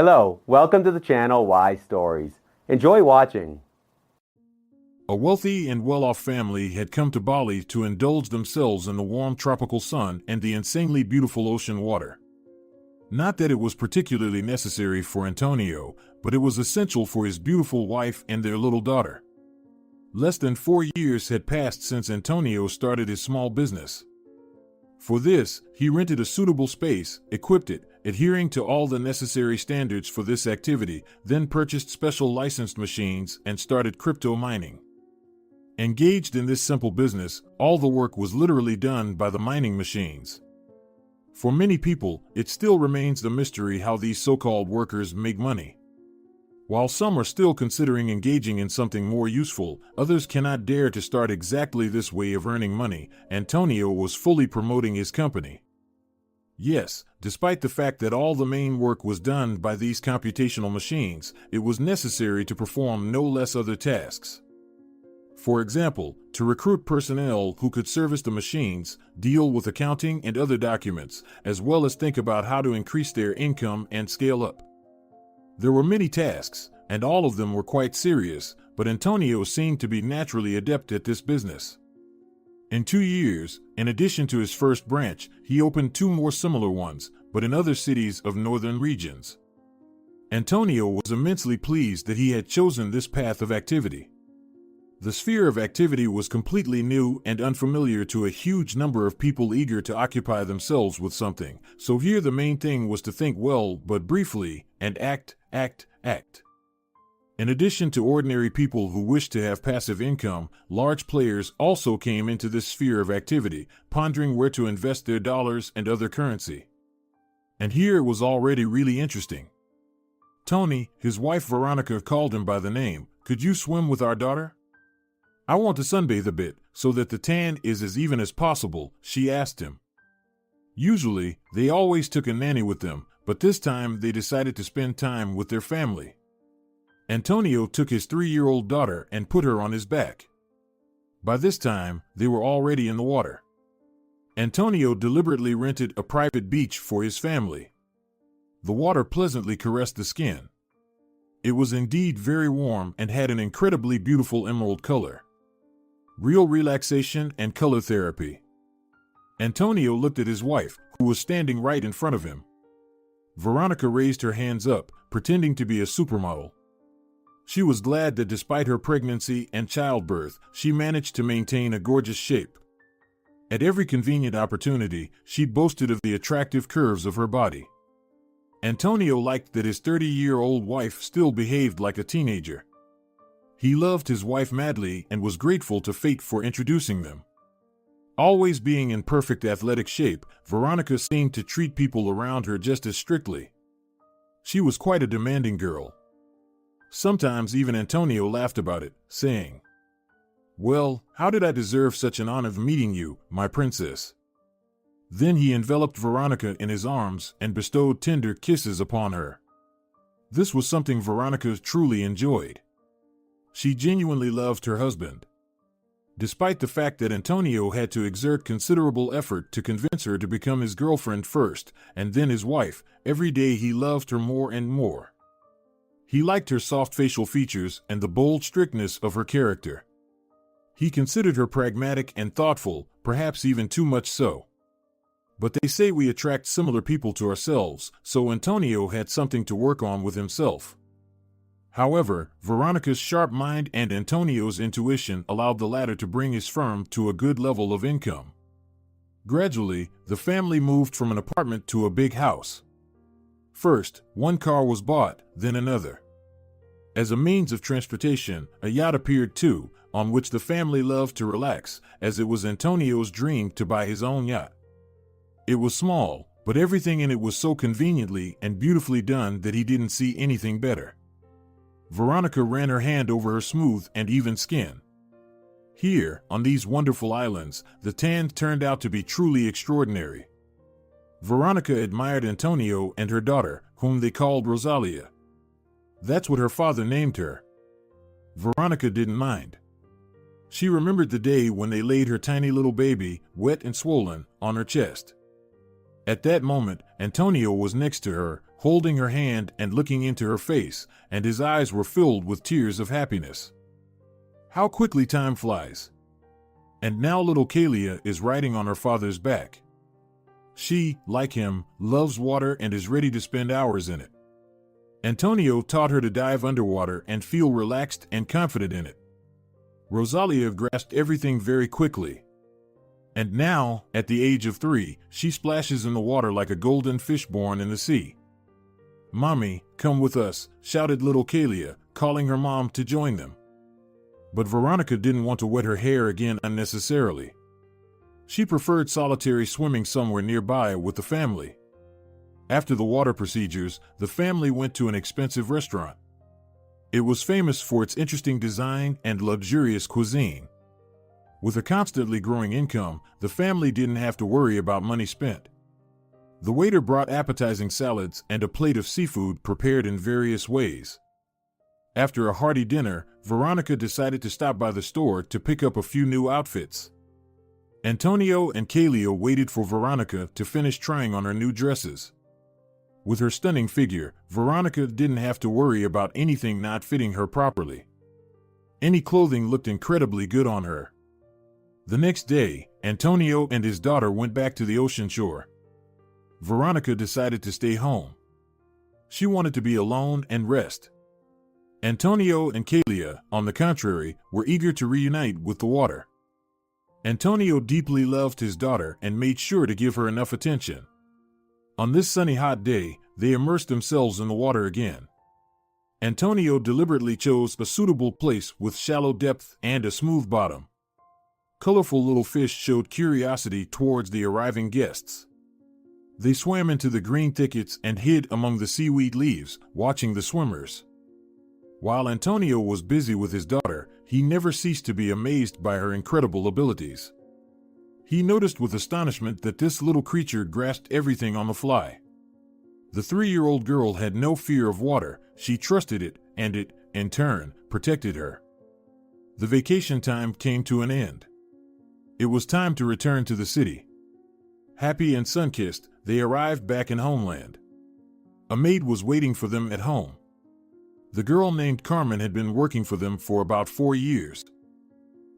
Hello, welcome to the channel Why Stories. Enjoy watching. A wealthy and well-off family had come to Bali to indulge themselves in the warm tropical sun and the insanely beautiful ocean water. Not that it was particularly necessary for Antonio, but it was essential for his beautiful wife and their little daughter. Less than 4 years had passed since Antonio started his small business. For this, he rented a suitable space, equipped it, adhering to all the necessary standards for this activity, then purchased special licensed machines and started crypto mining. Engaged in this simple business, all the work was literally done by the mining machines. For many people, it still remains a mystery how these so-called workers make money. While some are still considering engaging in something more useful, others cannot dare to start exactly this way of earning money. Antonio was fully promoting his company. Yes, despite the fact that all the main work was done by these computational machines, it was necessary to perform no less other tasks. For example, to recruit personnel who could service the machines, deal with accounting and other documents, as well as think about how to increase their income and scale up. There were many tasks, and all of them were quite serious, but Antonio seemed to be naturally adept at this business. In 2 years, in addition to his first branch, he opened 2 more similar ones, but in other cities of northern regions. Antonio was immensely pleased that he had chosen this path of activity. The sphere of activity was completely new and unfamiliar to a huge number of people eager to occupy themselves with something, so here the main thing was to think well but briefly, and act. In addition to ordinary people who wished to have passive income, large players also came into this sphere of activity, pondering where to invest their dollars and other currency. And here it was already really interesting. Tony, his wife Veronica, called him by the name. "Could you swim with our daughter? I want to sunbathe a bit, so that the tan is as even as possible," she asked him. Usually, they always took a nanny with them, but this time they decided to spend time with their family. Antonio took his 3-year-old daughter and put her on his back. By this time, they were already in the water. Antonio deliberately rented a private beach for his family. The water pleasantly caressed the skin. It was indeed very warm and had an incredibly beautiful emerald color. Real relaxation and color therapy. Antonio looked at his wife, who was standing right in front of him. Veronica raised her hands up, pretending to be a supermodel. She was glad that despite her pregnancy and childbirth, she managed to maintain a gorgeous shape. At every convenient opportunity, she boasted of the attractive curves of her body. Antonio liked that his 30-year-old wife still behaved like a teenager. He loved his wife madly and was grateful to fate for introducing them. Always being in perfect athletic shape, Veronica seemed to treat people around her just as strictly. She was quite a demanding girl. Sometimes even Antonio laughed about it, saying, "Well, how did I deserve such an honor of meeting you, my princess?" Then he enveloped Veronica in his arms and bestowed tender kisses upon her. This was something Veronica truly enjoyed. She genuinely loved her husband. Despite the fact that Antonio had to exert considerable effort to convince her to become his girlfriend first, and then his wife, every day he loved her more and more. He liked her soft facial features and the bold strictness of her character. He considered her pragmatic and thoughtful, perhaps even too much so. But they say we attract similar people to ourselves, so Antonio had something to work on with himself. However, Veronica's sharp mind and Antonio's intuition allowed the latter to bring his firm to a good level of income. Gradually, the family moved from an apartment to a big house. First, one car was bought, then another. As a means of transportation, a yacht appeared too, on which the family loved to relax, as it was Antonio's dream to buy his own yacht. It was small, but everything in it was so conveniently and beautifully done that he didn't see anything better. Veronica ran her hand over her smooth and even skin. Here, on these wonderful islands, the tan turned out to be truly extraordinary. Veronica admired Antonio and her daughter, whom they called Rosalia. That's what her father named her. Veronica didn't mind. She remembered the day when they laid her tiny little baby, wet and swollen, on her chest. At that moment, Antonio was next to her, holding her hand and looking into her face, and his eyes were filled with tears of happiness. How quickly time flies. And now little Kalia is riding on her father's back. She, like him, loves water and is ready to spend hours in it. Antonio taught her to dive underwater and feel relaxed and confident in it. Rosalia grasped everything very quickly. And now, at the age of 3, she splashes in the water like a golden fish born in the sea. "Mommy, come with us," shouted little Kalia, calling her mom to join them. But Veronica didn't want to wet her hair again unnecessarily. She preferred solitary swimming somewhere nearby with the family. After the water procedures, the family went to an expensive restaurant. It was famous for its interesting design and luxurious cuisine. With a constantly growing income, the family didn't have to worry about money spent. The waiter brought appetizing salads and a plate of seafood prepared in various ways. After a hearty dinner, Veronica decided to stop by the store to pick up a few new outfits. Antonio and Kalia waited for Veronica to finish trying on her new dresses. With her stunning figure, Veronica didn't have to worry about anything not fitting her properly. Any clothing looked incredibly good on her. The next day, Antonio and his daughter went back to the ocean shore. Veronica decided to stay home. She wanted to be alone and rest. Antonio and Kalia, on the contrary, were eager to reunite with the water. Antonio deeply loved his daughter and made sure to give her enough attention. On this sunny hot day, they immersed themselves in the water again. Antonio deliberately chose a suitable place with shallow depth and a smooth bottom. Colorful little fish showed curiosity towards the arriving guests. They swam into the green thickets and hid among the seaweed leaves, watching the swimmers. While Antonio was busy with his daughter, he never ceased to be amazed by her incredible abilities. He noticed with astonishment that this little creature grasped everything on the fly. The 3-year-old girl had no fear of water. She trusted it, and it, in turn, protected her. The vacation time came to an end. It was time to return to the city. Happy and sun-kissed, they arrived back in homeland. A maid was waiting for them at home. The girl named Carmen had been working for them for about 4 years.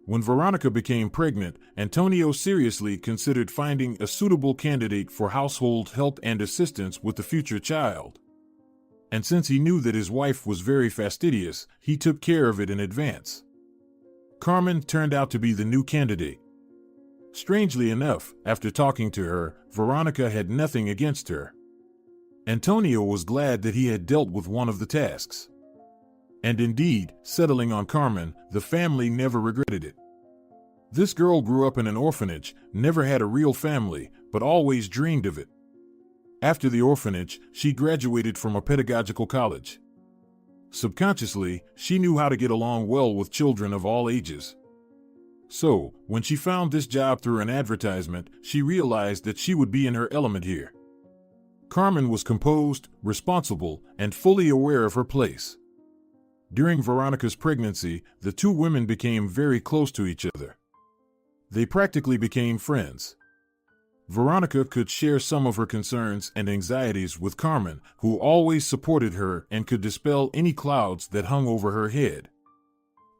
When Veronica became pregnant, Antonio seriously considered finding a suitable candidate for household help and assistance with the future child. And since he knew that his wife was very fastidious, he took care of it in advance. Carmen turned out to be the new candidate. Strangely enough, after talking to her, Veronica had nothing against her. Antonio was glad that he had dealt with one of the tasks. And indeed, settling on Carmen, the family never regretted it. This girl grew up in an orphanage, never had a real family, but always dreamed of it. After the orphanage, she graduated from a pedagogical college. Subconsciously, she knew how to get along well with children of all ages. So, when she found this job through an advertisement, she realized that she would be in her element here. Carmen was composed, responsible, and fully aware of her place. During Veronica's pregnancy, the two women became very close to each other. They practically became friends. Veronica could share some of her concerns and anxieties with Carmen, who always supported her and could dispel any clouds that hung over her head.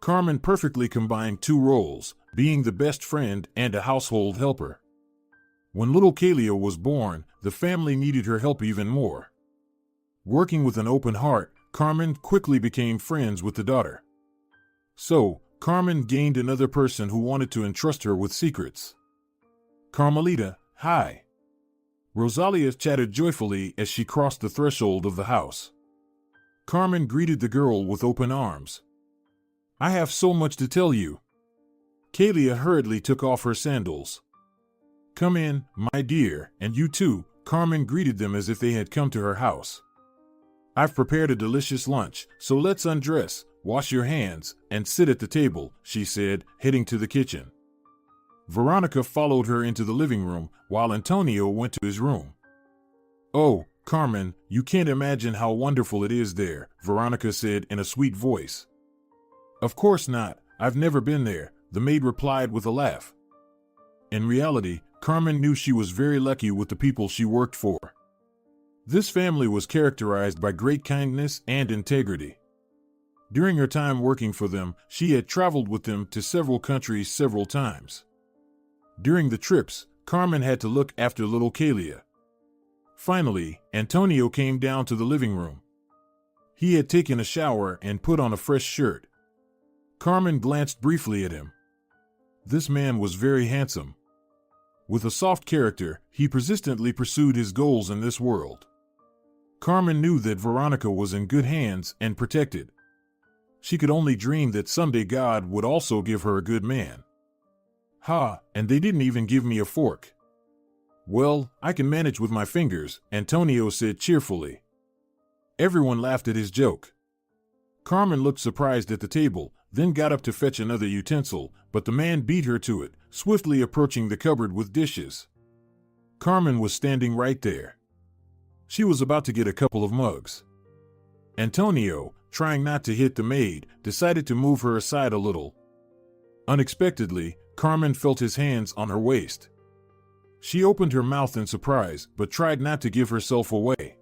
Carmen perfectly combined two roles, being the best friend and a household helper. When little Kalia was born, the family needed her help even more. Working with an open heart, Carmen quickly became friends with the daughter. So, Carmen gained another person who wanted to entrust her with secrets. "Carmelita, hi." Rosalia chatted joyfully as she crossed the threshold of the house. Carmen greeted the girl with open arms. "I have so much to tell you." Kalia hurriedly took off her sandals. "Come in, my dear, and you too," Carmen greeted them as if they had come to her house. "I've prepared a delicious lunch, so let's undress, wash your hands, and sit at the table," she said, heading to the kitchen. Veronica followed her into the living room, while Antonio went to his room. "Oh, Carmen, you can't imagine how wonderful it is there," Veronica said in a sweet voice. "Of course not, I've never been there," the maid replied with a laugh. In reality, Carmen knew she was very lucky with the people she worked for. This family was characterized by great kindness and integrity. During her time working for them, she had traveled with them to several countries several times. During the trips, Carmen had to look after little Kalia. Finally, Antonio came down to the living room. He had taken a shower and put on a fresh shirt. Carmen glanced briefly at him. This man was very handsome. With a soft character, he persistently pursued his goals in this world. Carmen knew that Veronica was in good hands and protected. She could only dream that someday God would also give her a good man. Ha, and they didn't even give me a fork. Well, I can manage with my fingers, Antonio said cheerfully. Everyone laughed at his joke. Carmen looked surprised at the table, then got up to fetch another utensil, but the man beat her to it, swiftly approaching the cupboard with dishes. Carmen was standing right there. She was about to get a couple of mugs. Antonio, trying not to hit the maid, decided to move her aside a little. Unexpectedly, Carmen felt his hands on her waist. She opened her mouth in surprise, but tried not to give herself away.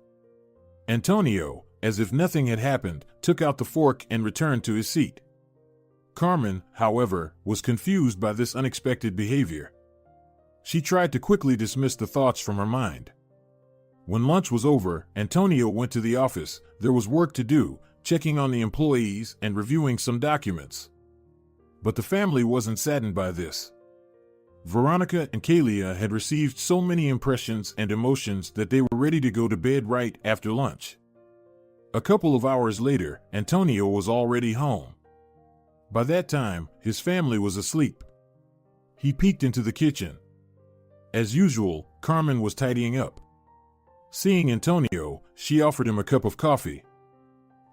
Antonio, as if nothing had happened, took out the fork and returned to his seat. Carmen, however, was confused by this unexpected behavior. She tried to quickly dismiss the thoughts from her mind. When lunch was over, Antonio went to the office. There was work to do, checking on the employees and reviewing some documents. But the family wasn't saddened by this. Veronica and Kalia had received so many impressions and emotions that they were ready to go to bed right after lunch. A couple of hours later, Antonio was already home. By that time, his family was asleep. He peeked into the kitchen. As usual, Carmen was tidying up. Seeing Antonio, she offered him a cup of coffee.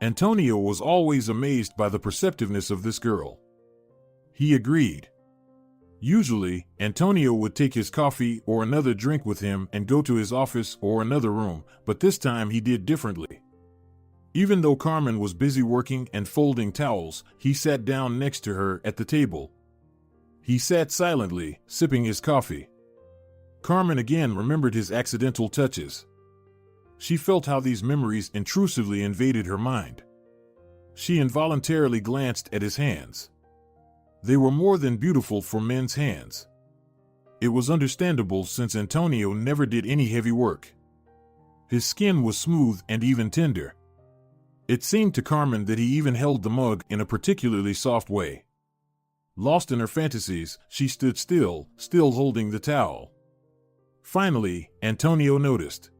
Antonio was always amazed by the perceptiveness of this girl. He agreed. Usually, Antonio would take his coffee or another drink with him and go to his office or another room, but this time he did differently. Even though Carmen was busy working and folding towels, he sat down next to her at the table. He sat silently, sipping his coffee. Carmen again remembered his accidental touches. She felt how these memories intrusively invaded her mind. She involuntarily glanced at his hands. They were more than beautiful for men's hands. It was understandable since Antonio never did any heavy work. His skin was smooth and even tender. It seemed to Carmen that he even held the mug in a particularly soft way. Lost in her fantasies, she stood still holding the towel. Finally, Antonio noticed.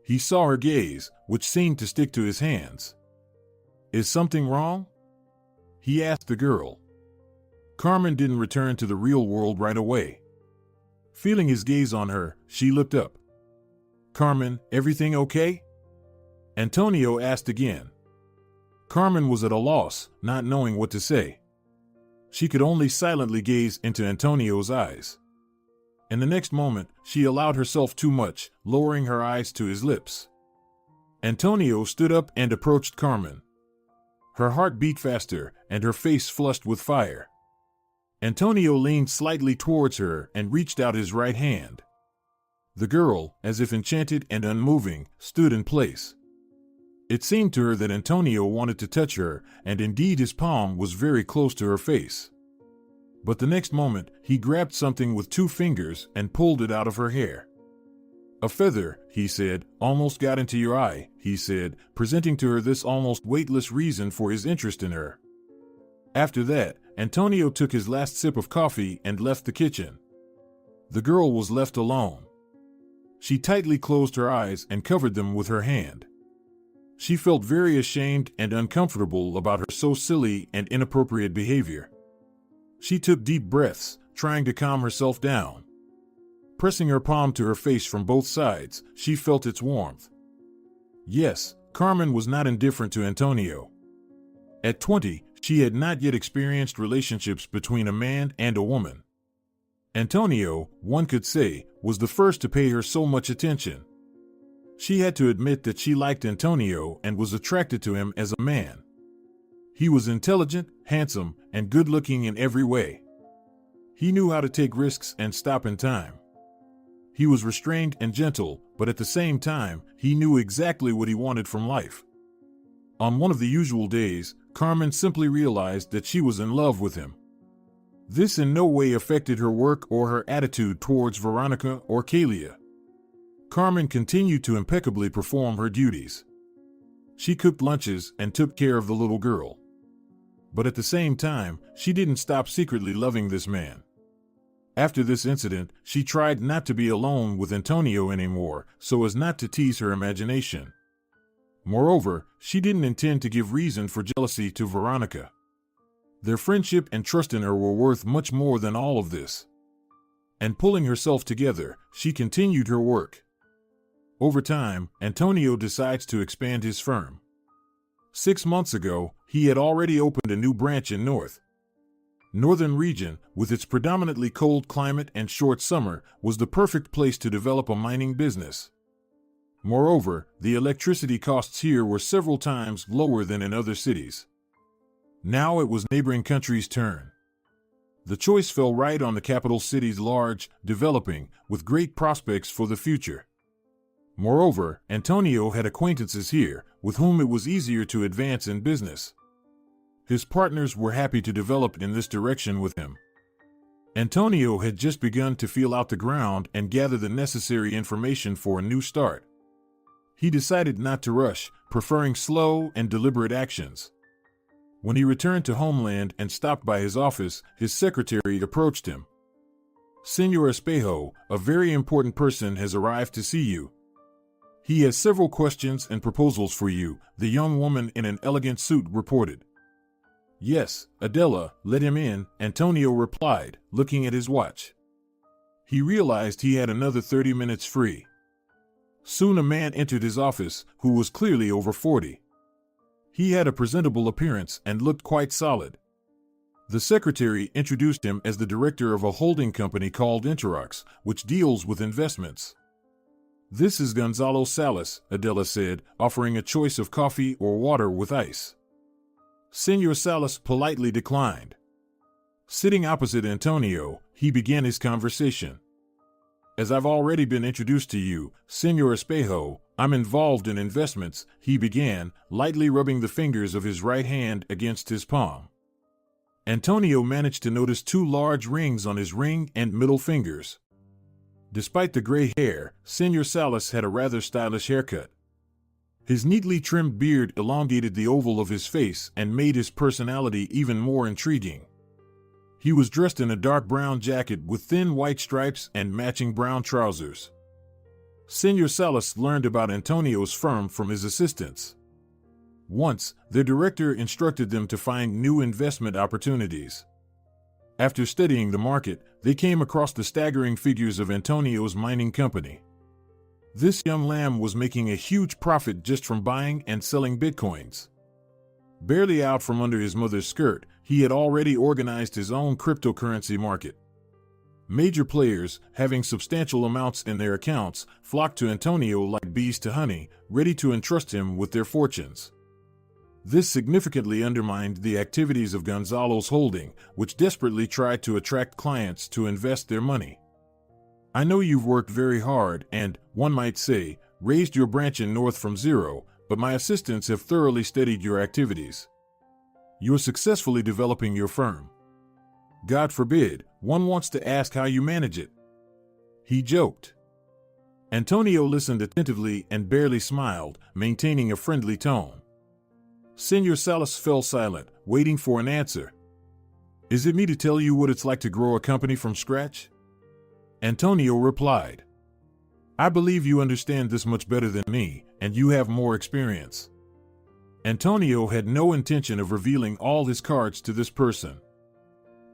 He saw her gaze, which seemed to stick to his hands. "Is something wrong?" he asked the girl. Carmen didn't return to the real world right away. Feeling his gaze on her, she looked up. "Carmen, everything okay?" Antonio asked again. Carmen was at a loss, not knowing what to say. She could only silently gaze into Antonio's eyes. In the next moment, she allowed herself too much, lowering her eyes to his lips. Antonio stood up and approached Carmen. Her heart beat faster, and her face flushed with fire. Antonio leaned slightly towards her and reached out his right hand. The girl, as if enchanted and unmoving, stood in place. It seemed to her that Antonio wanted to touch her, and indeed his palm was very close to her face. But the next moment, he grabbed something with 2 fingers and pulled it out of her hair. "A feather," he said, "almost got into your eye," he said, presenting to her this almost weightless reason for his interest in her. After that, Antonio took his last sip of coffee and left the kitchen. The girl was left alone. She tightly closed her eyes and covered them with her hand. She felt very ashamed and uncomfortable about her so silly and inappropriate behavior. She took deep breaths, trying to calm herself down. Pressing her palm to her face from both sides, she felt its warmth. Yes, Carmen was not indifferent to Antonio. At 20, she had not yet experienced relationships between a man and a woman. Antonio, one could say, was the first to pay her so much attention. She had to admit that she liked Antonio and was attracted to him as a man. He was intelligent, handsome, and good-looking in every way. He knew how to take risks and stop in time. He was restrained and gentle, but at the same time, he knew exactly what he wanted from life. On one of the usual days, Carmen simply realized that she was in love with him. This in no way affected her work or her attitude towards Veronica or Kalia. Carmen continued to impeccably perform her duties. She cooked lunches and took care of the little girl. But at the same time, she didn't stop secretly loving this man. After this incident, she tried not to be alone with Antonio anymore, so as not to tease her imagination. Moreover, she didn't intend to give reason for jealousy to Veronica. Their friendship and trust in her were worth much more than all of this. And pulling herself together, she continued her work. Over time, Antonio decides to expand his firm. 6 months ago, he had already opened a new branch in Northern region, with its predominantly cold climate and short summer, was the perfect place to develop a mining business. Moreover, the electricity costs here were several times lower than in other cities. Now it was neighboring countries' turn. The choice fell right on the capital city's large, developing, with great prospects for the future. Moreover, Antonio had acquaintances here, with whom it was easier to advance in business. His partners were happy to develop in this direction with him. Antonio had just begun to feel out the ground and gather the necessary information for a new start. He decided not to rush, preferring slow and deliberate actions. When he returned to homeland and stopped by his office, his secretary approached him. "Senor Espejo, a very important person has arrived to see you. He has several questions and proposals for you," the young woman in an elegant suit reported. "Yes, Adela, let him in," Antonio replied, looking at his watch. He realized he had another 30 minutes free. Soon a man entered his office, who was clearly over 40. He had a presentable appearance and looked quite solid. The secretary introduced him as the director of a holding company called Interox, which deals with investments. "This is Gonzalo Salas," Adela said, offering a choice of coffee or water with ice. Senor Salas politely declined. Sitting opposite Antonio, he began his conversation. "As I've already been introduced to you, Senor Espejo, I'm involved in investments," he began, lightly rubbing the fingers of his right hand against his palm. Antonio managed to notice 2 large rings on his ring and middle fingers. Despite the gray hair, Senor Salas had a rather stylish haircut. His neatly trimmed beard elongated the oval of his face and made his personality even more intriguing. He was dressed in a dark brown jacket with thin white stripes and matching brown trousers. Senor Salas learned about Antonio's firm from his assistants. Once, their director instructed them to find new investment opportunities. After studying the market, they came across the staggering figures of Antonio's mining company. This young lamb was making a huge profit just from buying and selling bitcoins. Barely out from under his mother's skirt, he had already organized his own cryptocurrency market. Major players, having substantial amounts in their accounts, flocked to Antonio like bees to honey, ready to entrust him with their fortunes. This significantly undermined the activities of Gonzalo's holding, which desperately tried to attract clients to invest their money. "I know you've worked very hard and, one might say, raised your branch in North from zero, but my assistants have thoroughly studied your activities. You're successfully developing your firm. God forbid, one wants to ask how you manage it." He joked. Antonio listened attentively and barely smiled, maintaining a friendly tone. Senor Salas fell silent, waiting for an answer. "Is it me to tell you what it's like to grow a company from scratch?" Antonio replied. "I believe you understand this much better than me, and you have more experience." Antonio had no intention of revealing all his cards to this person.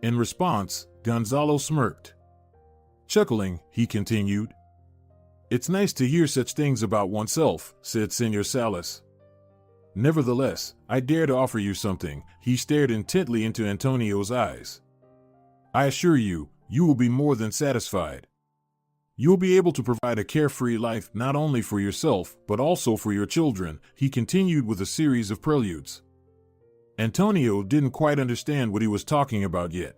In response, Gonzalo smirked. Chuckling, he continued, "It's nice to hear such things about oneself," said Senor Salas. "Nevertheless, I dare to offer you something." He stared intently into Antonio's eyes. "I assure you, you will be more than satisfied. You'll be able to provide a carefree life not only for yourself, but also for your children," he continued with a series of preludes. Antonio didn't quite understand what he was talking about yet.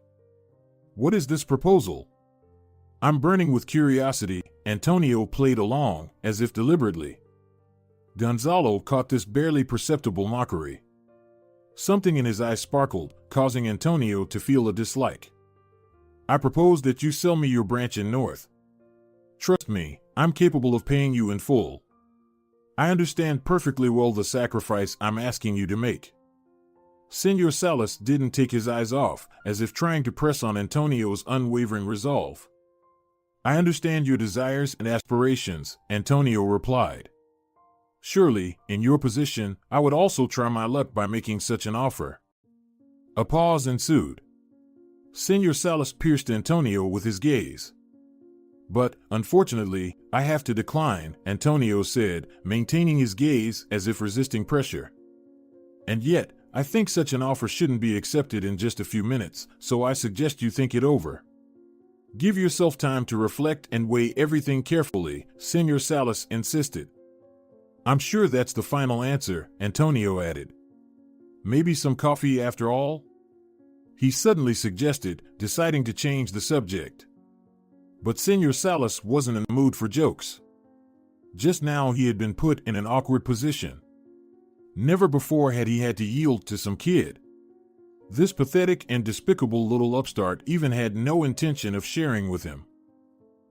"What is this proposal?" I'm burning with curiosity. Antonio played along, as if deliberately. Gonzalo caught this barely perceptible mockery. Something in his eyes sparkled, causing Antonio to feel a dislike. I propose that you sell me your branch in North. Trust me, I'm capable of paying you in full. I understand perfectly well the sacrifice I'm asking you to make. Senor Salas didn't take his eyes off, as if trying to press on Antonio's unwavering resolve. I understand your desires and aspirations, Antonio replied. Surely, in your position, I would also try my luck by making such an offer. A pause ensued. Senor Salas pierced Antonio with his gaze. But, unfortunately, I have to decline, Antonio said, maintaining his gaze as if resisting pressure. And yet, I think such an offer shouldn't be accepted in just a few minutes, so I suggest you think it over. Give yourself time to reflect and weigh everything carefully, Senor Salas insisted. I'm sure that's the final answer, Antonio added. Maybe some coffee after all? He suddenly suggested, deciding to change the subject. But Senor Salas wasn't in the mood for jokes. Just now he had been put in an awkward position. Never before had he had to yield to some kid. This pathetic and despicable little upstart even had no intention of sharing with him.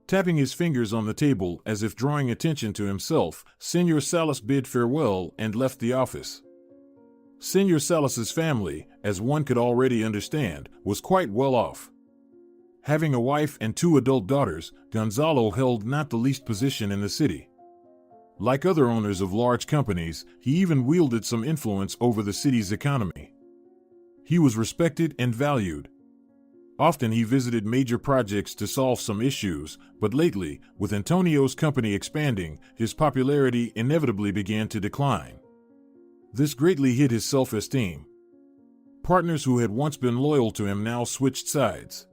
Tapping his fingers on the table as if drawing attention to himself, Senor Salas bid farewell and left the office. Senor Salas's family, as one could already understand, was quite well off. Having a wife and 2 adult daughters, Gonzalo held not the least position in the city. Like other owners of large companies, he even wielded some influence over the city's economy. He was respected and valued. Often he visited major projects to solve some issues, but lately, with Antonio's company expanding, his popularity inevitably began to decline. This greatly hit his self-esteem. Partners who had once been loyal to him now switched sides.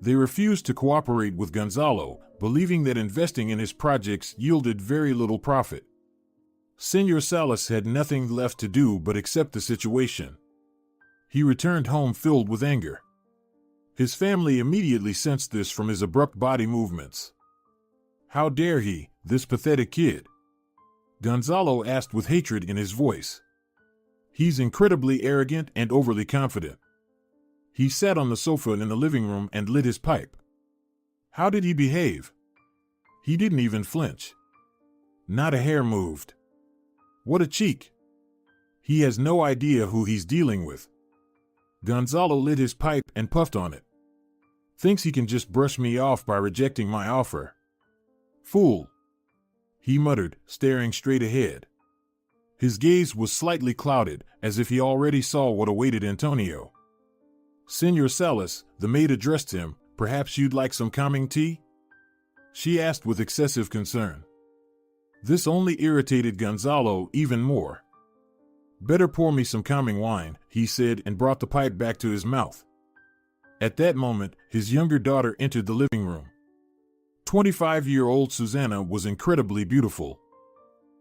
They refused to cooperate with Gonzalo, believing that investing in his projects yielded very little profit. Senor Salas had nothing left to do but accept the situation. He returned home filled with anger. His family immediately sensed this from his abrupt body movements. How dare he, this pathetic kid? Gonzalo asked with hatred in his voice. He's incredibly arrogant and overly confident. He sat on the sofa in the living room and lit his pipe. How did he behave? He didn't even flinch. Not a hair moved. What a cheek! He has no idea who he's dealing with. Gonzalo lit his pipe and puffed on it. Thinks he can just brush me off by rejecting my offer. Fool! He muttered, staring straight ahead. His gaze was slightly clouded, as if he already saw what awaited Antonio. Senor Salas, the maid addressed him. Perhaps you'd like some calming tea? She asked with excessive concern. This only irritated Gonzalo even more. Better pour me some calming wine, he said, and brought the pipe back to his mouth. At that moment, his younger daughter entered the living room. 25-year-old Susanna was incredibly beautiful.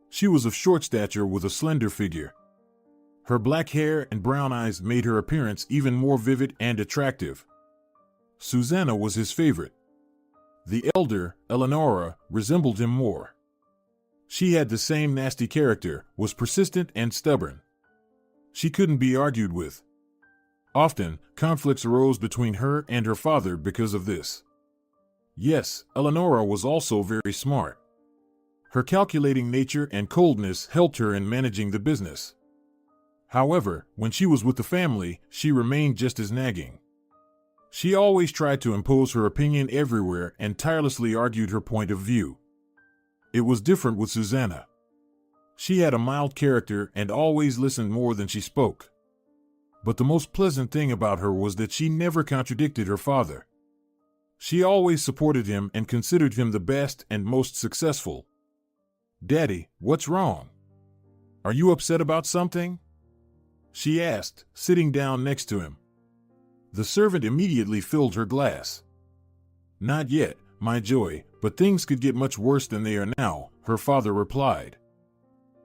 She was of short stature with a slender figure. Her black hair and brown eyes made her appearance even more vivid and attractive. Susanna was his favorite. The elder, Eleonora, resembled him more. She had the same nasty character, was persistent and stubborn. She couldn't be argued with. Often, conflicts arose between her and her father because of this. Yes, Eleonora was also very smart. Her calculating nature and coldness helped her in managing the business. However, when she was with the family, she remained just as nagging. She always tried to impose her opinion everywhere and tirelessly argued her point of view. It was different with Susanna. She had a mild character and always listened more than she spoke. But the most pleasant thing about her was that she never contradicted her father. She always supported him and considered him the best and most successful. "Daddy, what's wrong? Are you upset about something?" she asked, sitting down next to him. The servant immediately filled her glass. "Not yet, my joy, but things could get much worse than they are now," her father replied.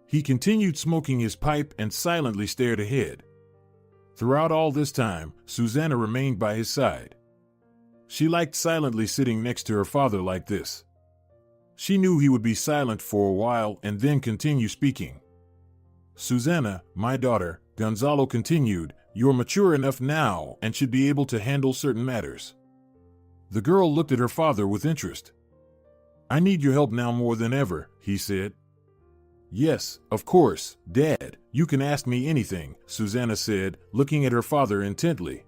He continued smoking his pipe and silently stared ahead. Throughout all this time, Susanna remained by his side. She liked silently sitting next to her father like this. She knew he would be silent for a while and then continue speaking. "Susanna, my daughter," Gonzalo continued, "you're mature enough now and should be able to handle certain matters." The girl looked at her father with interest. "I need your help now more than ever," he said. "Yes, of course, Dad, you can ask me anything," Susanna said, looking at her father intently.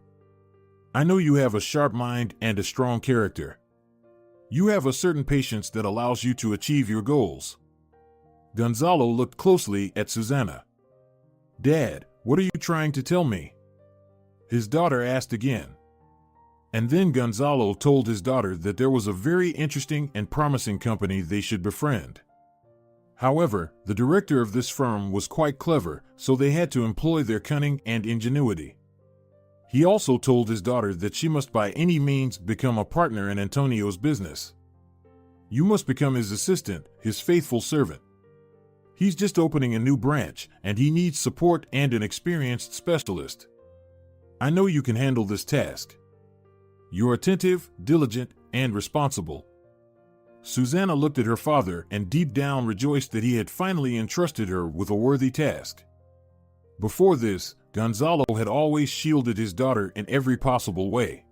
"I know you have a sharp mind and a strong character. You have a certain patience that allows you to achieve your goals." Gonzalo looked closely at Susanna. "Dad, what are you trying to tell me?" his daughter asked again. And then Gonzalo told his daughter that there was a very interesting and promising company they should befriend. However, the director of this firm was quite clever, so they had to employ their cunning and ingenuity. He also told his daughter that she must by any means become a partner in Antonio's business. "You must become his assistant, his faithful servant. He's just opening a new branch, and he needs support and an experienced specialist. I know you can handle this task. You're attentive, diligent, and responsible." Susanna looked at her father and deep down rejoiced that he had finally entrusted her with a worthy task. Before this, Gonzalo had always shielded his daughter in every possible way.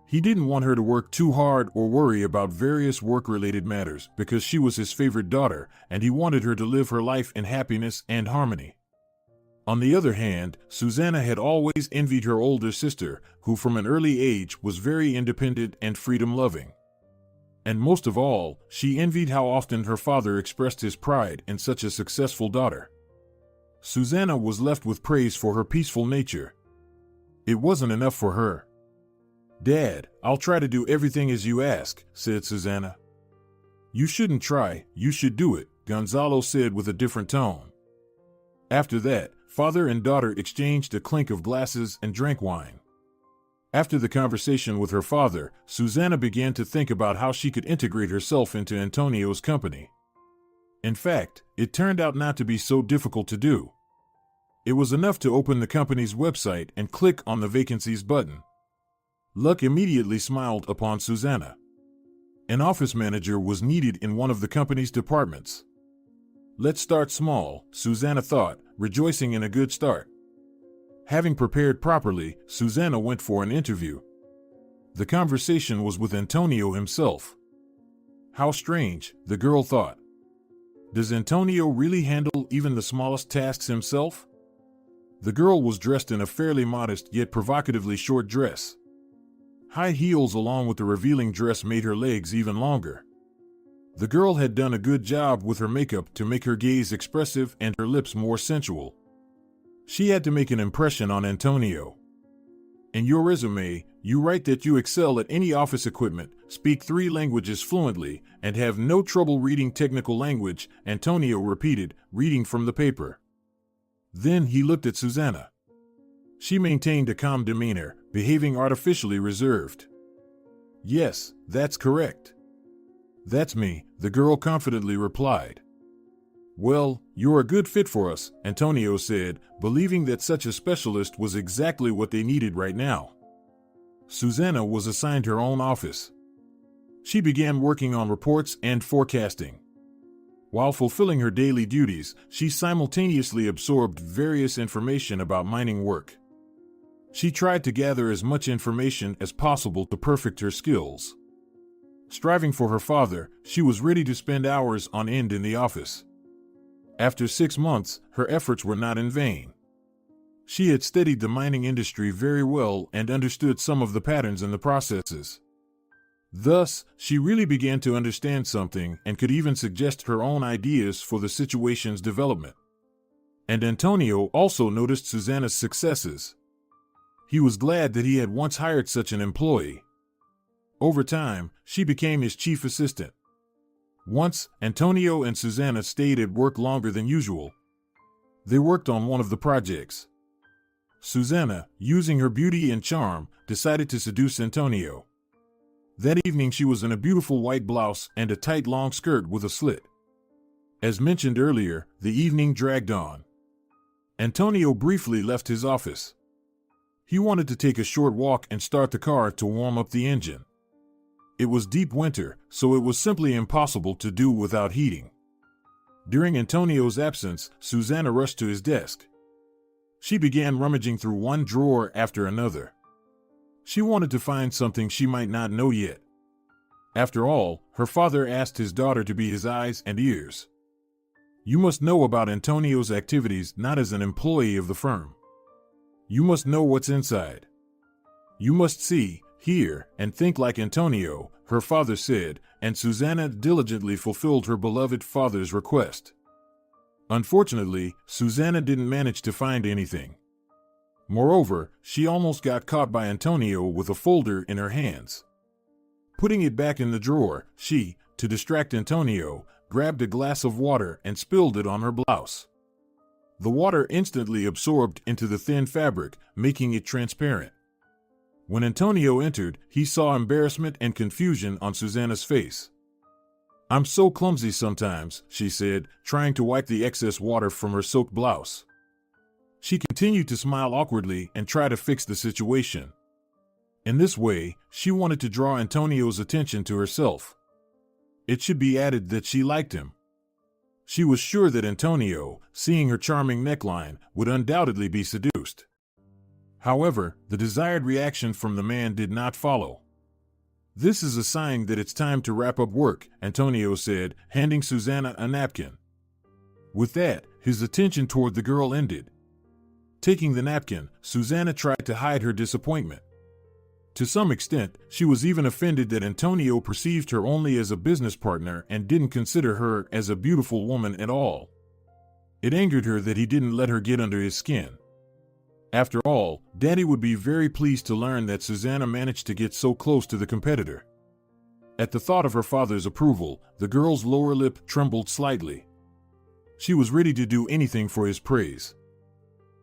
He didn't want her to work too hard or worry about various work-related matters because she was his favorite daughter, and he wanted her to live her life in happiness and harmony. On the other hand, Susanna had always envied her older sister, who from an early age was very independent and freedom-loving. And most of all, she envied how often her father expressed his pride in such a successful daughter. Susanna was left with praise for her peaceful nature. It wasn't enough for her. "Dad, I'll try to do everything as you ask," said Susanna. "You shouldn't try, you should do it," Gonzalo said with a different tone. After that, father and daughter exchanged a clink of glasses and drank wine. After the conversation with her father, Susanna began to think about how she could integrate herself into Antonio's company. In fact, it turned out not to be so difficult to do. It was enough to open the company's website and click on the vacancies button. Luck immediately smiled upon Susanna. An office manager was needed in one of the company's departments. Let's start small, Susanna thought, rejoicing in a good start. Having prepared properly, Susanna went for an interview. The conversation was with Antonio himself. How strange, the girl thought. Does Antonio really handle even the smallest tasks himself? The girl was dressed in a fairly modest yet provocatively short dress. High heels along with the revealing dress made her legs even longer. The girl had done a good job with her makeup to make her gaze expressive and her lips more sensual. She had to make an impression on Antonio. In your resume, you write that you excel at any office equipment, speak 3 languages fluently, and have no trouble reading technical language, Antonio repeated, reading from the paper. Then he looked at Susanna. She maintained a calm demeanor, behaving artificially reserved. Yes, that's correct. That's me, the girl confidently replied. Well, you're a good fit for us, Antonio said, believing that such a specialist was exactly what they needed right now. Susanna was assigned her own office. She began working on reports and forecasting. While fulfilling her daily duties, she simultaneously absorbed various information about mining work. She tried to gather as much information as possible to perfect her skills. Striving for her father, she was ready to spend hours on end in the office. After 6 months, her efforts were not in vain. She had studied the mining industry very well and understood some of the patterns and the processes. Thus, she really began to understand something and could even suggest her own ideas for the situation's development. And Antonio also noticed Susanna's successes. He was glad that he had once hired such an employee. Over time, she became his chief assistant. Once, Antonio and Susanna stayed at work longer than usual. They worked on one of the projects. Susanna, using her beauty and charm, decided to seduce Antonio. That evening she was in a beautiful white blouse and a tight long skirt with a slit. As mentioned earlier, the evening dragged on. Antonio briefly left his office. He wanted to take a short walk and start the car to warm up the engine. It was deep winter, so it was simply impossible to do without heating. During Antonio's absence, Susanna rushed to his desk. She began rummaging through one drawer after another. She wanted to find something she might not know yet. After all, her father asked his daughter to be his eyes and ears. You must know about Antonio's activities not as an employee of the firm. You must know what's inside. You must see, hear, and think like Antonio, her father said, and Susanna diligently fulfilled her beloved father's request. Unfortunately, Susanna didn't manage to find anything. Moreover, she almost got caught by Antonio with a folder in her hands. Putting it back in the drawer, she, to distract Antonio, grabbed a glass of water and spilled it on her blouse. The water instantly absorbed into the thin fabric, making it transparent. When Antonio entered, he saw embarrassment and confusion on Susanna's face. I'm so clumsy sometimes, she said, trying to wipe the excess water from her soaked blouse. She continued to smile awkwardly and try to fix the situation. In this way, she wanted to draw Antonio's attention to herself. It should be added that she liked him. She was sure that Antonio, seeing her charming neckline, would undoubtedly be seduced. However, the desired reaction from the man did not follow. This is a sign that it's time to wrap up work, Antonio said, handing Susanna a napkin. With that, his attention toward the girl ended. Taking the napkin, Susanna tried to hide her disappointment. To some extent, she was even offended that Antonio perceived her only as a business partner and didn't consider her as a beautiful woman at all. It angered her that he didn't let her get under his skin. After all, Daddy would be very pleased to learn that Susanna managed to get so close to the competitor. At the thought of her father's approval, the girl's lower lip trembled slightly. She was ready to do anything for his praise.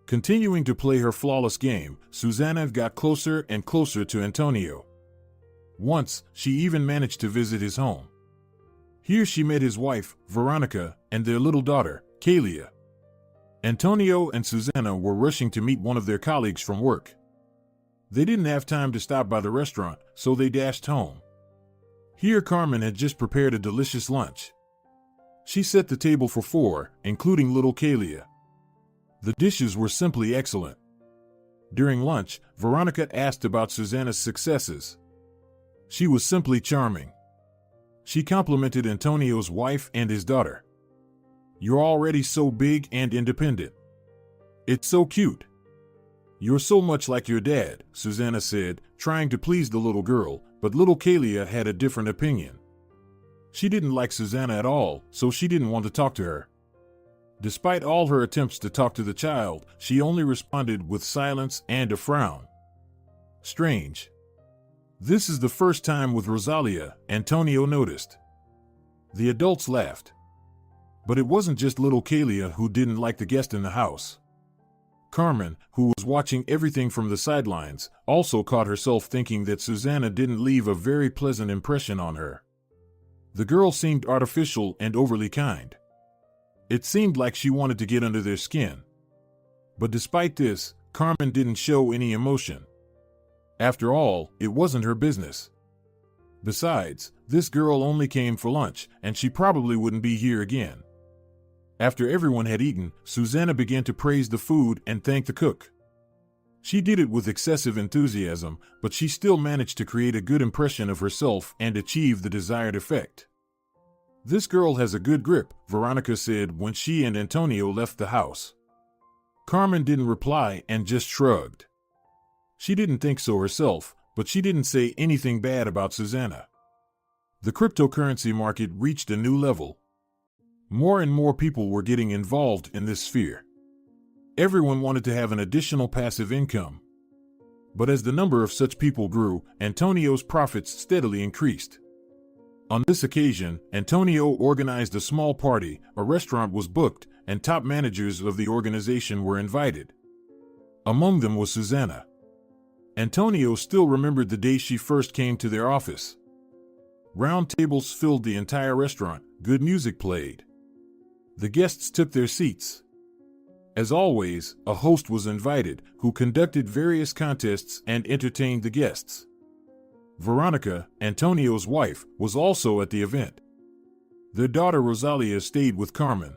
Continuing to play her flawless game, Susanna got closer and closer to Antonio. Once, she even managed to visit his home. Here she met his wife, Veronica, and their little daughter, Kalia. Antonio and Susanna were rushing to meet one of their colleagues from work. They didn't have time to stop by the restaurant, so they dashed home. Here Carmen had just prepared a delicious lunch. She set the table for 4, including little Kalia. The dishes were simply excellent. During lunch, Veronica asked about Susanna's successes. She was simply charming. She complimented Antonio's wife and his daughter. You're already so big and independent. It's so cute. You're so much like your dad, Susanna said, trying to please the little girl, but little Kalia had a different opinion. She didn't like Susanna at all, so she didn't want to talk to her. Despite all her attempts to talk to the child, she only responded with silence and a frown. Strange. This is the first time with Rosalia, Antonio noticed. The adults laughed. But it wasn't just little Kalia who didn't like the guest in the house. Carmen, who was watching everything from the sidelines, also caught herself thinking that Susanna didn't leave a very pleasant impression on her. The girl seemed artificial and overly kind. It seemed like she wanted to get under their skin. But despite this, Carmen didn't show any emotion. After all, it wasn't her business. Besides, this girl only came for lunch, and she probably wouldn't be here again. After everyone had eaten, Susanna began to praise the food and thank the cook. She did it with excessive enthusiasm, but she still managed to create a good impression of herself and achieve the desired effect. This girl has a good grip, Veronica said when she and Antonio left the house. Carmen didn't reply and just shrugged. She didn't think so herself, but she didn't say anything bad about Susanna. The cryptocurrency market reached a new level. More and more people were getting involved in this sphere. Everyone wanted to have an additional passive income. But as the number of such people grew, Antonio's profits steadily increased. On this occasion, Antonio organized a small party, a restaurant was booked, and top managers of the organization were invited. Among them was Susanna. Antonio still remembered the day she first came to their office. Round tables filled the entire restaurant, good music played. The guests took their seats. As always, a host was invited, who conducted various contests and entertained the guests. Veronica, Antonio's wife, was also at the event. Their daughter Rosalia stayed with Carmen.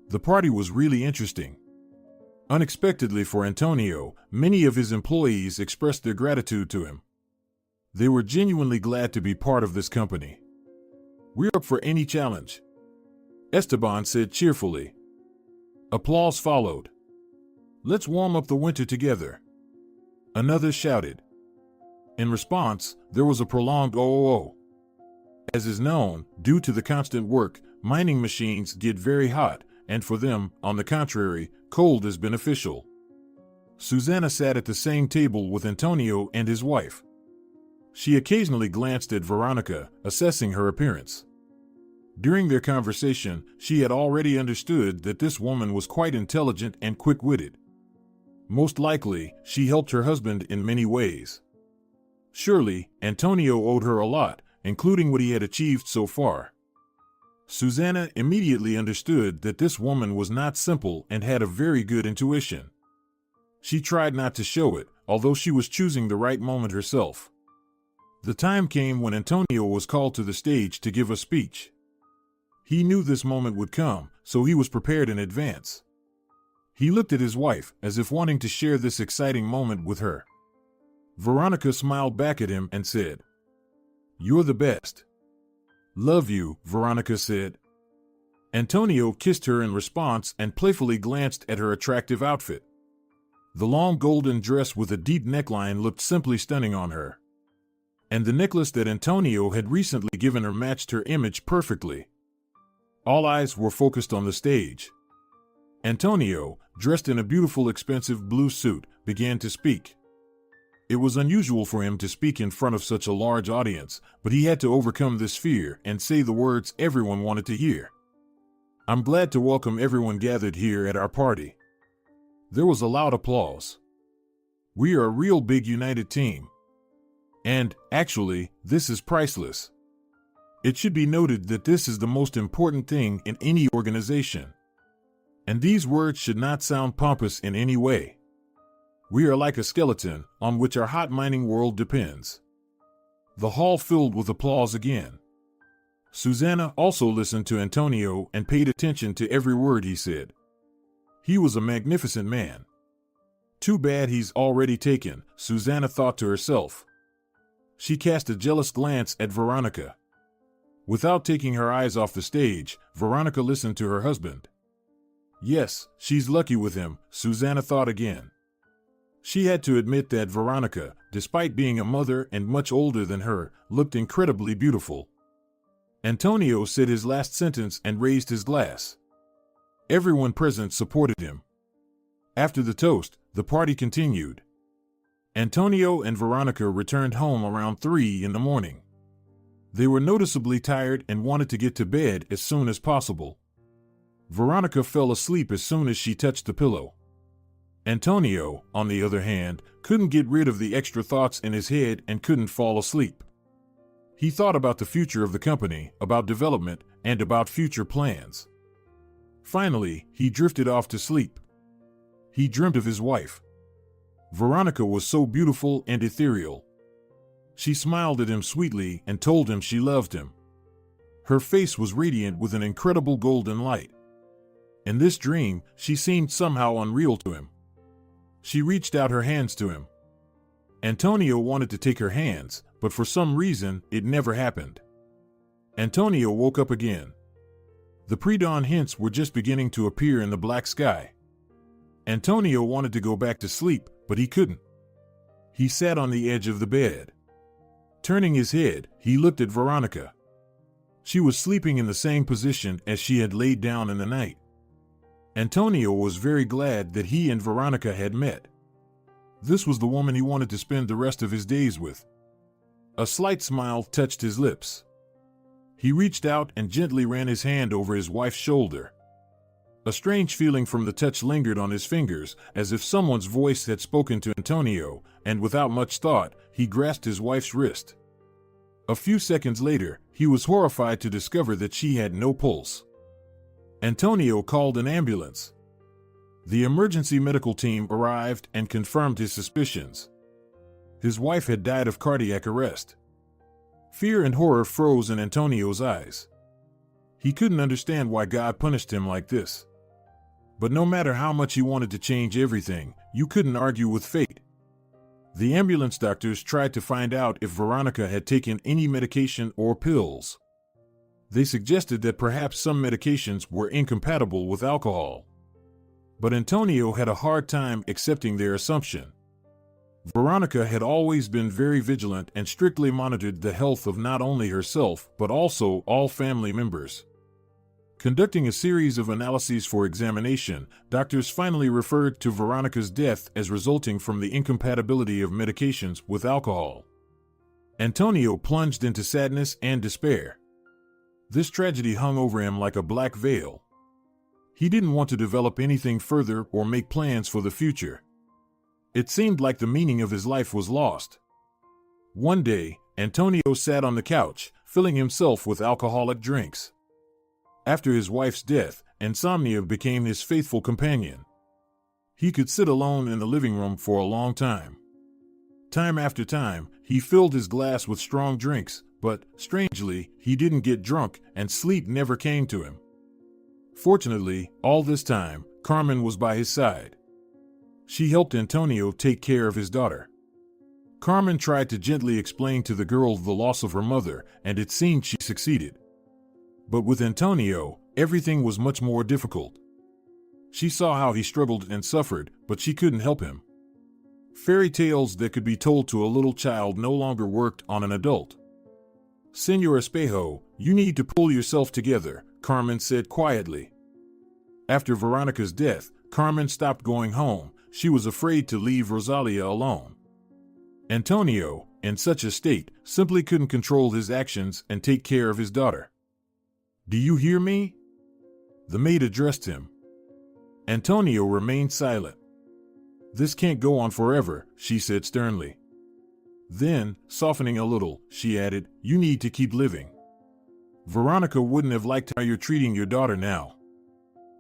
The party was really interesting. Unexpectedly for Antonio, many of his employees expressed their gratitude to him. They were genuinely glad to be part of this company. "We're up for any challenge," Esteban said cheerfully. Applause followed. "Let's warm up the winter together," another shouted. In response, there was a prolonged "oh." As is known, due to the constant work, mining machines get very hot, and for them, on the contrary, cold is beneficial. Susana sat at the same table with Antonio and his wife. She occasionally glanced at Veronica, assessing her appearance. During their conversation, she had already understood that this woman was quite intelligent and quick-witted. Most likely, she helped her husband in many ways. Surely, Antonio owed her a lot, including what he had achieved so far. Susana immediately understood that this woman was not simple and had a very good intuition. She tried not to show it, although she was choosing the right moment herself. The time came when Antonio was called to the stage to give a speech. He knew this moment would come, so he was prepared in advance. He looked at his wife, as if wanting to share this exciting moment with her. Veronica smiled back at him and said, "You're the best." "Love you," Veronica said. Antonio kissed her in response and playfully glanced at her attractive outfit. The long golden dress with a deep neckline looked simply stunning on her. And the necklace that Antonio had recently given her matched her image perfectly. All eyes were focused on the stage. Antonio, dressed in a beautiful expensive blue suit, began to speak. It was unusual for him to speak in front of such a large audience, but he had to overcome this fear and say the words everyone wanted to hear. "I'm glad to welcome everyone gathered here at our party." There was a loud applause. "We are a real big united team. And, actually, this is priceless. It should be noted that this is the most important thing in any organization. And these words should not sound pompous in any way. We are like a skeleton on which our hot mining world depends." The hall filled with applause again. Susana also listened to Antonio and paid attention to every word he said. He was a magnificent man. Too bad he's already taken, Susana thought to herself. She cast a jealous glance at Veronica. Without taking her eyes off the stage, Veronica listened to her husband. Yes, she's lucky with him, Susana thought again. She had to admit that Veronica, despite being a mother and much older than her, looked incredibly beautiful. Antonio said his last sentence and raised his glass. Everyone present supported him. After the toast, the party continued. Antonio and Veronica returned home around 3 in the morning. They were noticeably tired and wanted to get to bed as soon as possible. Veronica fell asleep as soon as she touched the pillow. Antonio, on the other hand, couldn't get rid of the extra thoughts in his head and couldn't fall asleep. He thought about the future of the company, about development, and about future plans. Finally, he drifted off to sleep. He dreamt of his wife. Veronica was so beautiful and ethereal. She smiled at him sweetly and told him she loved him. Her face was radiant with an incredible golden light. In this dream, she seemed somehow unreal to him. She reached out her hands to him. Antonio wanted to take her hands, but for some reason, it never happened. Antonio woke up again. The pre-dawn hints were just beginning to appear in the black sky. Antonio wanted to go back to sleep, but he couldn't. He sat on the edge of the bed. Turning his head, he looked at Veronica. She was sleeping in the same position as she had laid down in the night. Antonio was very glad that he and Veronica had met. This was the woman he wanted to spend the rest of his days with. A slight smile touched his lips. He reached out and gently ran his hand over his wife's shoulder. A strange feeling from the touch lingered on his fingers, as if someone's voice had spoken to Antonio, and without much thought, he grasped his wife's wrist. A few seconds later, he was horrified to discover that she had no pulse. Antonio called an ambulance. The emergency medical team arrived and confirmed his suspicions. His wife had died of cardiac arrest. Fear and horror froze in Antonio's eyes. He couldn't understand why God punished him like this. But no matter how much he wanted to change everything, you couldn't argue with fate. The ambulance doctors tried to find out if Veronica had taken any medication or pills. They suggested that perhaps some medications were incompatible with alcohol. But Antonio had a hard time accepting their assumption. Veronica had always been very vigilant and strictly monitored the health of not only herself but also all family members. Conducting a series of analyses for examination, doctors finally referred to Veronica's death as resulting from the incompatibility of medications with alcohol. Antonio plunged into sadness and despair. This tragedy hung over him like a black veil. He didn't want to develop anything further or make plans for the future. It seemed like the meaning of his life was lost. One day, Antonio sat on the couch, filling himself with alcoholic drinks. After his wife's death, insomnia became his faithful companion. He could sit alone in the living room for a long time. Time after time, he filled his glass with strong drinks, but, strangely, he didn't get drunk and sleep never came to him. Fortunately, all this time, Carmen was by his side. She helped Antonio take care of his daughter. Carmen tried to gently explain to the girl the loss of her mother, and it seemed she succeeded. But with Antonio, everything was much more difficult. She saw how he struggled and suffered, but she couldn't help him. Fairy tales that could be told to a little child no longer worked on an adult. "Señor Espejo, you need to pull yourself together," Carmen said quietly. After Veronica's death, Carmen stopped going home. She was afraid to leave Rosalia alone. Antonio, in such a state, simply couldn't control his actions and take care of his daughter. "Do you hear me?" The maid addressed him. Antonio remained silent. "This can't go on forever," she said sternly. Then, softening a little, she added, "You need to keep living. Veronica wouldn't have liked how you're treating your daughter now.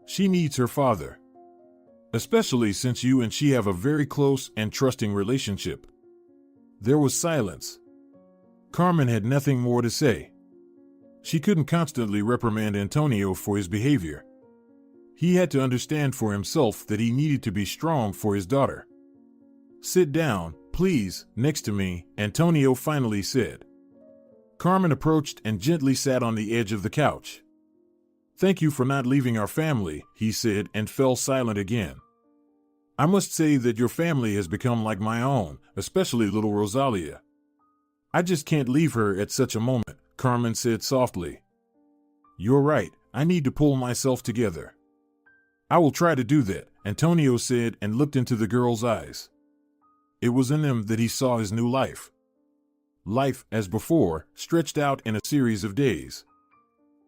She needs her father. Especially since you and she have a very close and trusting relationship." There was silence. Carmen had nothing more to say. She couldn't constantly reprimand Antonio for his behavior. He had to understand for himself that he needed to be strong for his daughter. "Sit down, please, next to me," Antonio finally said. Carmen approached and gently sat on the edge of the couch. "Thank you for not leaving our family," he said, and fell silent again. "I must say that your family has become like my own, especially little Rosalia. I just can't leave her at such a moment," Carmen said softly. "You're right, I need to pull myself together." "I will try to do that," Antonio said and looked into the girl's eyes. It was in them that he saw his new life. Life, as before, stretched out in a series of days.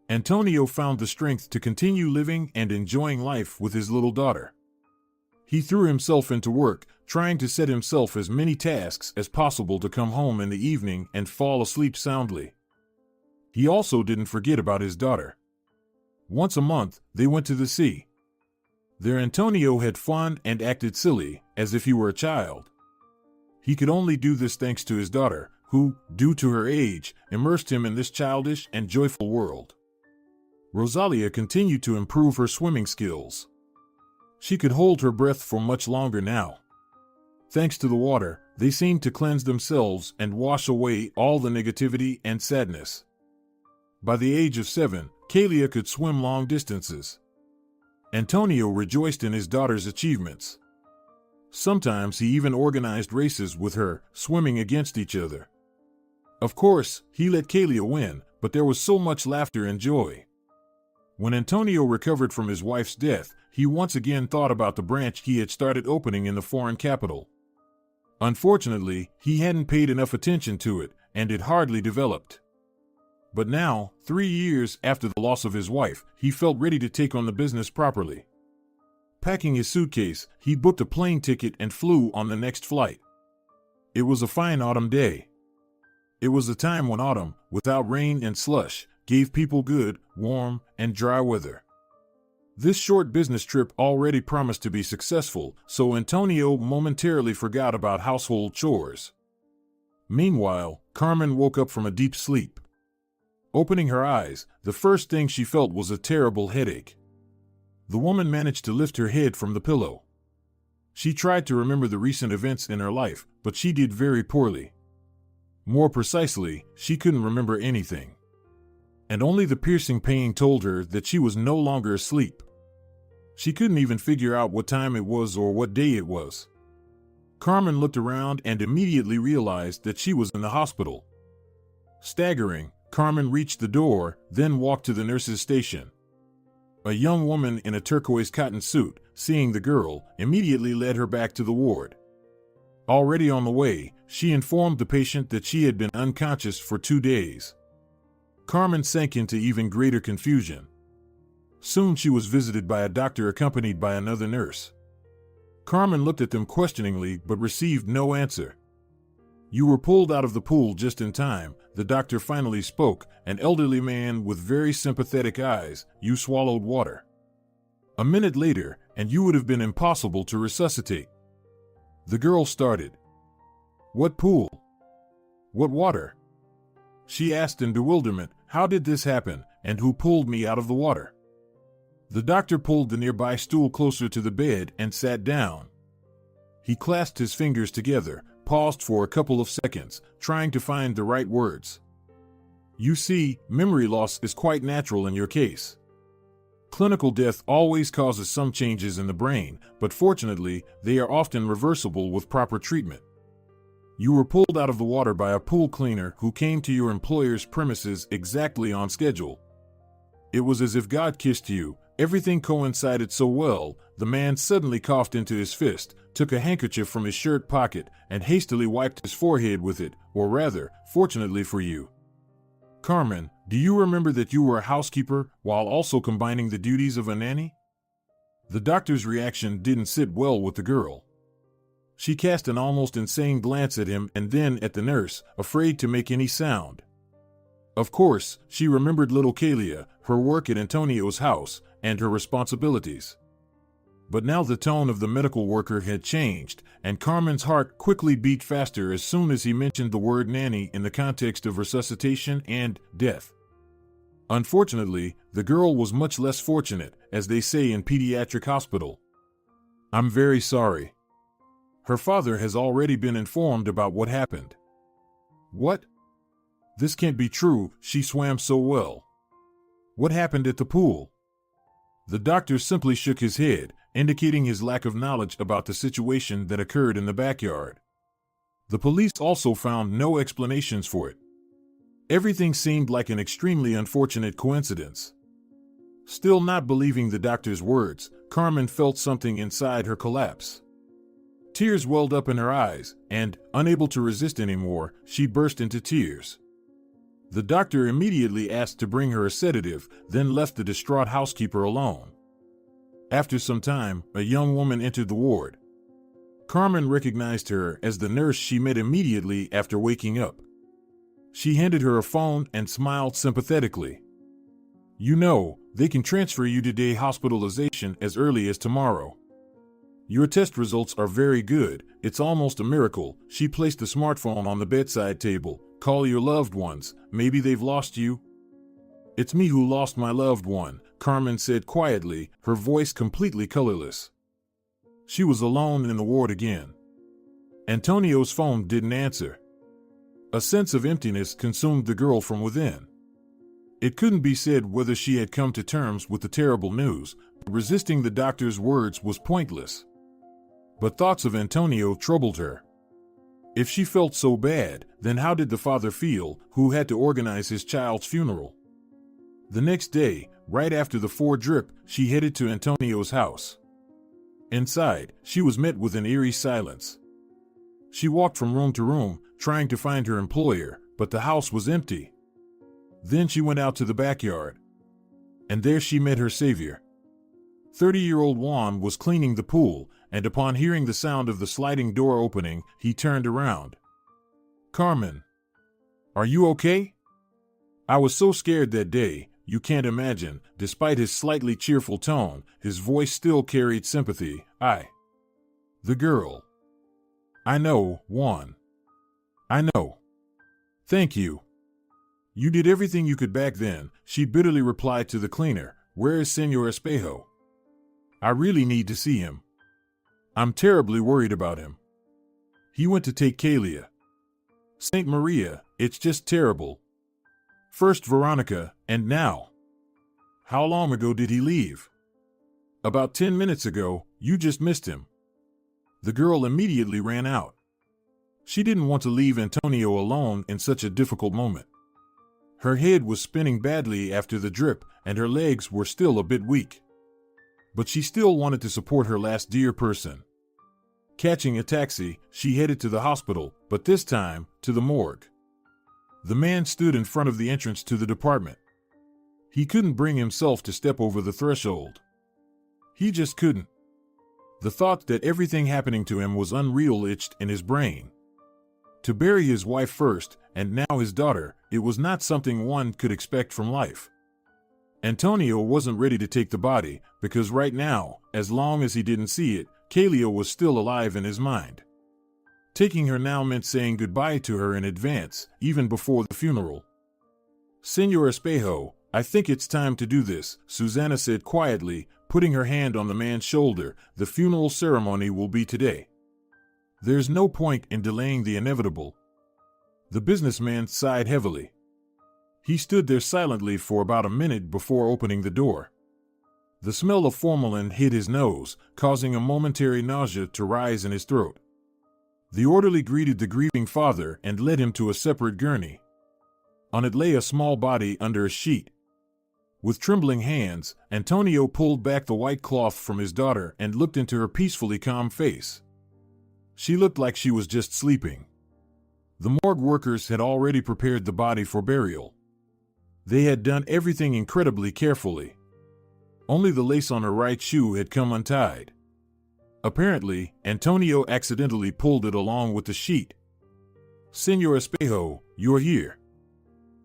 Antonio found the strength to continue living and enjoying life with his little daughter. He threw himself into work, trying to set himself as many tasks as possible to come home in the evening and fall asleep soundly. He also didn't forget about his daughter. Once a month, they went to the sea. There Antonio had fun and acted silly, as if he were a child. He could only do this thanks to his daughter, who, due to her age, immersed him in this childish and joyful world. Rosalia continued to improve her swimming skills. She could hold her breath for much longer now. Thanks to the water, they seemed to cleanse themselves and wash away all the negativity and sadness. By the age of 7, Kalia could swim long distances. Antonio rejoiced in his daughter's achievements. Sometimes he even organized races with her, swimming against each other. Of course, he let Kalia win, but there was so much laughter and joy. When Antonio recovered from his wife's death, he once again thought about the branch he had started opening in the foreign capital. Unfortunately, he hadn't paid enough attention to it, and it hardly developed. But now, 3 years after the loss of his wife, he felt ready to take on the business properly. Packing his suitcase, he booked a plane ticket and flew on the next flight. It was a fine autumn day. It was a time when autumn, without rain and slush, gave people good, warm, and dry weather. This short business trip already promised to be successful, so Antonio momentarily forgot about household chores. Meanwhile, Carmen woke up from a deep sleep. Opening her eyes, the first thing she felt was a terrible headache. The woman managed to lift her head from the pillow. She tried to remember the recent events in her life, but she did very poorly. More precisely, she couldn't remember anything. And only the piercing pain told her that she was no longer asleep. She couldn't even figure out what time it was or what day it was. Carmen looked around and immediately realized that she was in the hospital. Staggering, Carmen reached the door, then walked to the nurse's station. A young woman in a turquoise cotton suit, seeing the girl, immediately led her back to the ward. Already on the way, she informed the patient that she had been unconscious for 2 days. Carmen sank into even greater confusion. Soon she was visited by a doctor accompanied by another nurse. Carmen looked at them questioningly but received no answer. "You were pulled out of the pool just in time," the doctor finally spoke, an elderly man with very sympathetic eyes. "You swallowed water. A minute later, and you would have been impossible to resuscitate." The girl started. "What pool? What water?" she asked in bewilderment. "How did this happen, and who pulled me out of the water?" The doctor pulled the nearby stool closer to the bed and sat down. He clasped his fingers together, paused for a couple of seconds, trying to find the right words. "You see, memory loss is quite natural in your case. Clinical death always causes some changes in the brain, but fortunately, they are often reversible with proper treatment. You were pulled out of the water by a pool cleaner who came to your employer's premises exactly on schedule. It was as if God kissed you. Everything coincided so well." The man suddenly coughed into his fist, took a handkerchief from his shirt pocket, and hastily wiped his forehead with it, or rather, fortunately for you. "Carmen, do you remember that you were a housekeeper while also combining the duties of a nanny?" The doctor's reaction didn't sit well with the girl. She cast an almost insane glance at him and then at the nurse, afraid to make any sound. Of course, she remembered little Kalia, her work at Antonio's house, and her responsibilities. But now the tone of the medical worker had changed, and Carmen's heart quickly beat faster as soon as he mentioned the word nanny in the context of resuscitation and death. Unfortunately, the girl was much less fortunate, as they say in pediatric hospital. "I'm very sorry. Her father has already been informed about what happened." "What? This can't be true, she swam so well. What happened at the pool?" The doctor simply shook his head, indicating his lack of knowledge about the situation that occurred in the backyard. The police also found no explanations for it. Everything seemed like an extremely unfortunate coincidence. Still not believing the doctor's words, Carmen felt something inside her collapse. Tears welled up in her eyes, and, unable to resist anymore, she burst into tears. The doctor immediately asked to bring her a sedative, then left the distraught housekeeper alone. After some time, a young woman entered the ward. Carmen recognized her as the nurse she met immediately after waking up. She handed her a phone and smiled sympathetically. "You know, they can transfer you to day hospitalization as early as tomorrow. Your test results are very good. It's almost a miracle." She placed the smartphone on the bedside table. "Call your loved ones. Maybe they've lost you." "It's me who lost my loved one," Carmen said quietly, her voice completely colorless. She was alone in the ward again. Antonio's phone didn't answer. A sense of emptiness consumed the girl from within. It couldn't be said whether she had come to terms with the terrible news, but resisting the doctor's words was pointless. But thoughts of Antonio troubled her. If she felt so bad, then how did the father feel, who had to organize his child's funeral? The next day, right after the 4-drip, she headed to Antonio's house. Inside, she was met with an eerie silence. She walked from room to room, trying to find her employer, but the house was empty. Then she went out to the backyard. And there she met her savior. 30-year-old Juan was cleaning the pool, and upon hearing the sound of the sliding door opening, he turned around. "Carmen, are you okay? I was so scared that day. you can't imagine. Despite his slightly cheerful tone, his voice still carried sympathy. The girl. I know, Juan. I know. Thank you. You did everything you could back then, she bitterly replied to the cleaner. Where is Senor Espejo? I really need to see him. I'm terribly worried about him. He went to take Kalia. Saint Maria, it's just terrible. First Veronica, and now. How long ago did he leave? About 10 minutes ago. You just missed him. The girl immediately ran out. She didn't want to leave Antonio alone in such a difficult moment. Her head was spinning badly after the drip, and her legs were still a bit weak. But she still wanted to support her last dear person. Catching a taxi, she headed to the hospital, but this time, to the morgue. The man stood in front of the entrance to the department. He couldn't bring himself to step over the threshold. He just couldn't. The thought that everything happening to him was unreal itched in his brain. To bury his wife first, and now his daughter, it was not something one could expect from life. Antonio wasn't ready to take the body, because right now, as long as he didn't see it, Kalia was still alive in his mind. Taking her now meant saying goodbye to her in advance, even before the funeral. Senor Espejo, I think it's time to do this, Susana said quietly, putting her hand on the man's shoulder. The funeral ceremony will be today. There's no point in delaying the inevitable. The businessman sighed heavily. He stood there silently for about a minute before opening the door. The smell of formalin hit his nose, causing a momentary nausea to rise in his throat. The orderly greeted the grieving father and led him to a separate gurney. On it lay a small body under a sheet. With trembling hands, Antonio pulled back the white cloth from his daughter and looked into her peacefully calm face. She looked like she was just sleeping. The morgue workers had already prepared the body for burial. They had done everything incredibly carefully. Only the lace on her right shoe had come untied. Apparently, Antonio accidentally pulled it along with the sheet. Senor Espejo, you're here.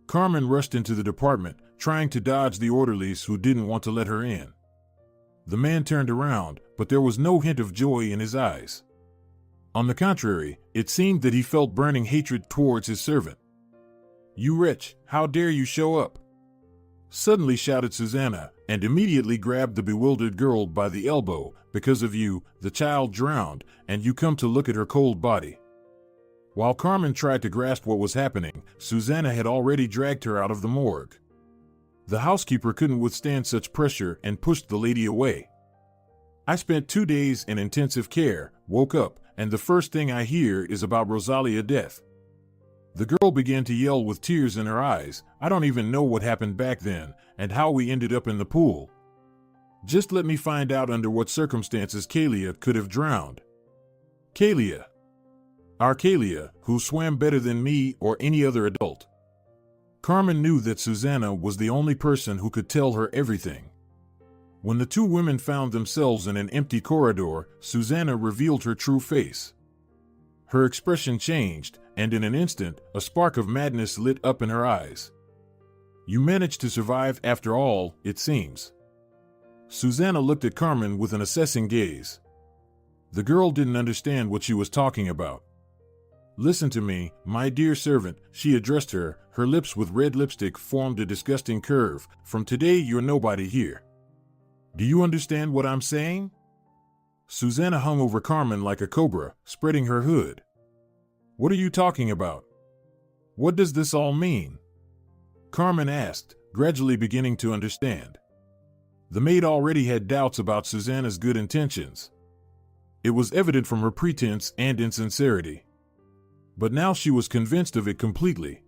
Carmen rushed into the department, trying to dodge the orderlies who didn't want to let her in. The man turned around, but there was no hint of joy in his eyes. On the contrary, it seemed that he felt burning hatred towards his servant. You wretch, how dare you show up? Suddenly shouted Susana, and immediately grabbed the bewildered girl by the elbow. Because of you, the child drowned, and you come to look at her cold body. While Carmen tried to grasp what was happening, Susana had already dragged her out of the morgue. The housekeeper couldn't withstand such pressure and pushed the lady away. I spent 2 days in intensive care, woke up, and the first thing I hear is about Rosalia's death. The girl began to yell with tears in her eyes. I don't even know what happened back then, and how we ended up in the pool. Just let me find out under what circumstances Kalia could have drowned. Kalia. Our Kalia, who swam better than me or any other adult. Carmen knew that Susana was the only person who could tell her everything. When the two women found themselves in an empty corridor, Susana revealed her true face. Her expression changed, and in an instant, a spark of madness lit up in her eyes. You managed to survive after all, it seems. Susana looked at Carmen with an assessing gaze. The girl didn't understand what she was talking about. Listen to me, my dear servant, she addressed her. Her lips with red lipstick formed a disgusting curve. From today you're nobody here. Do you understand what I'm saying? Susana hung over Carmen like a cobra, spreading her hood. What are you talking about? What does this all mean? Carmen asked, gradually beginning to understand. The maid already had doubts about Susana's good intentions. It was evident from her pretense and insincerity. But now she was convinced of it completely.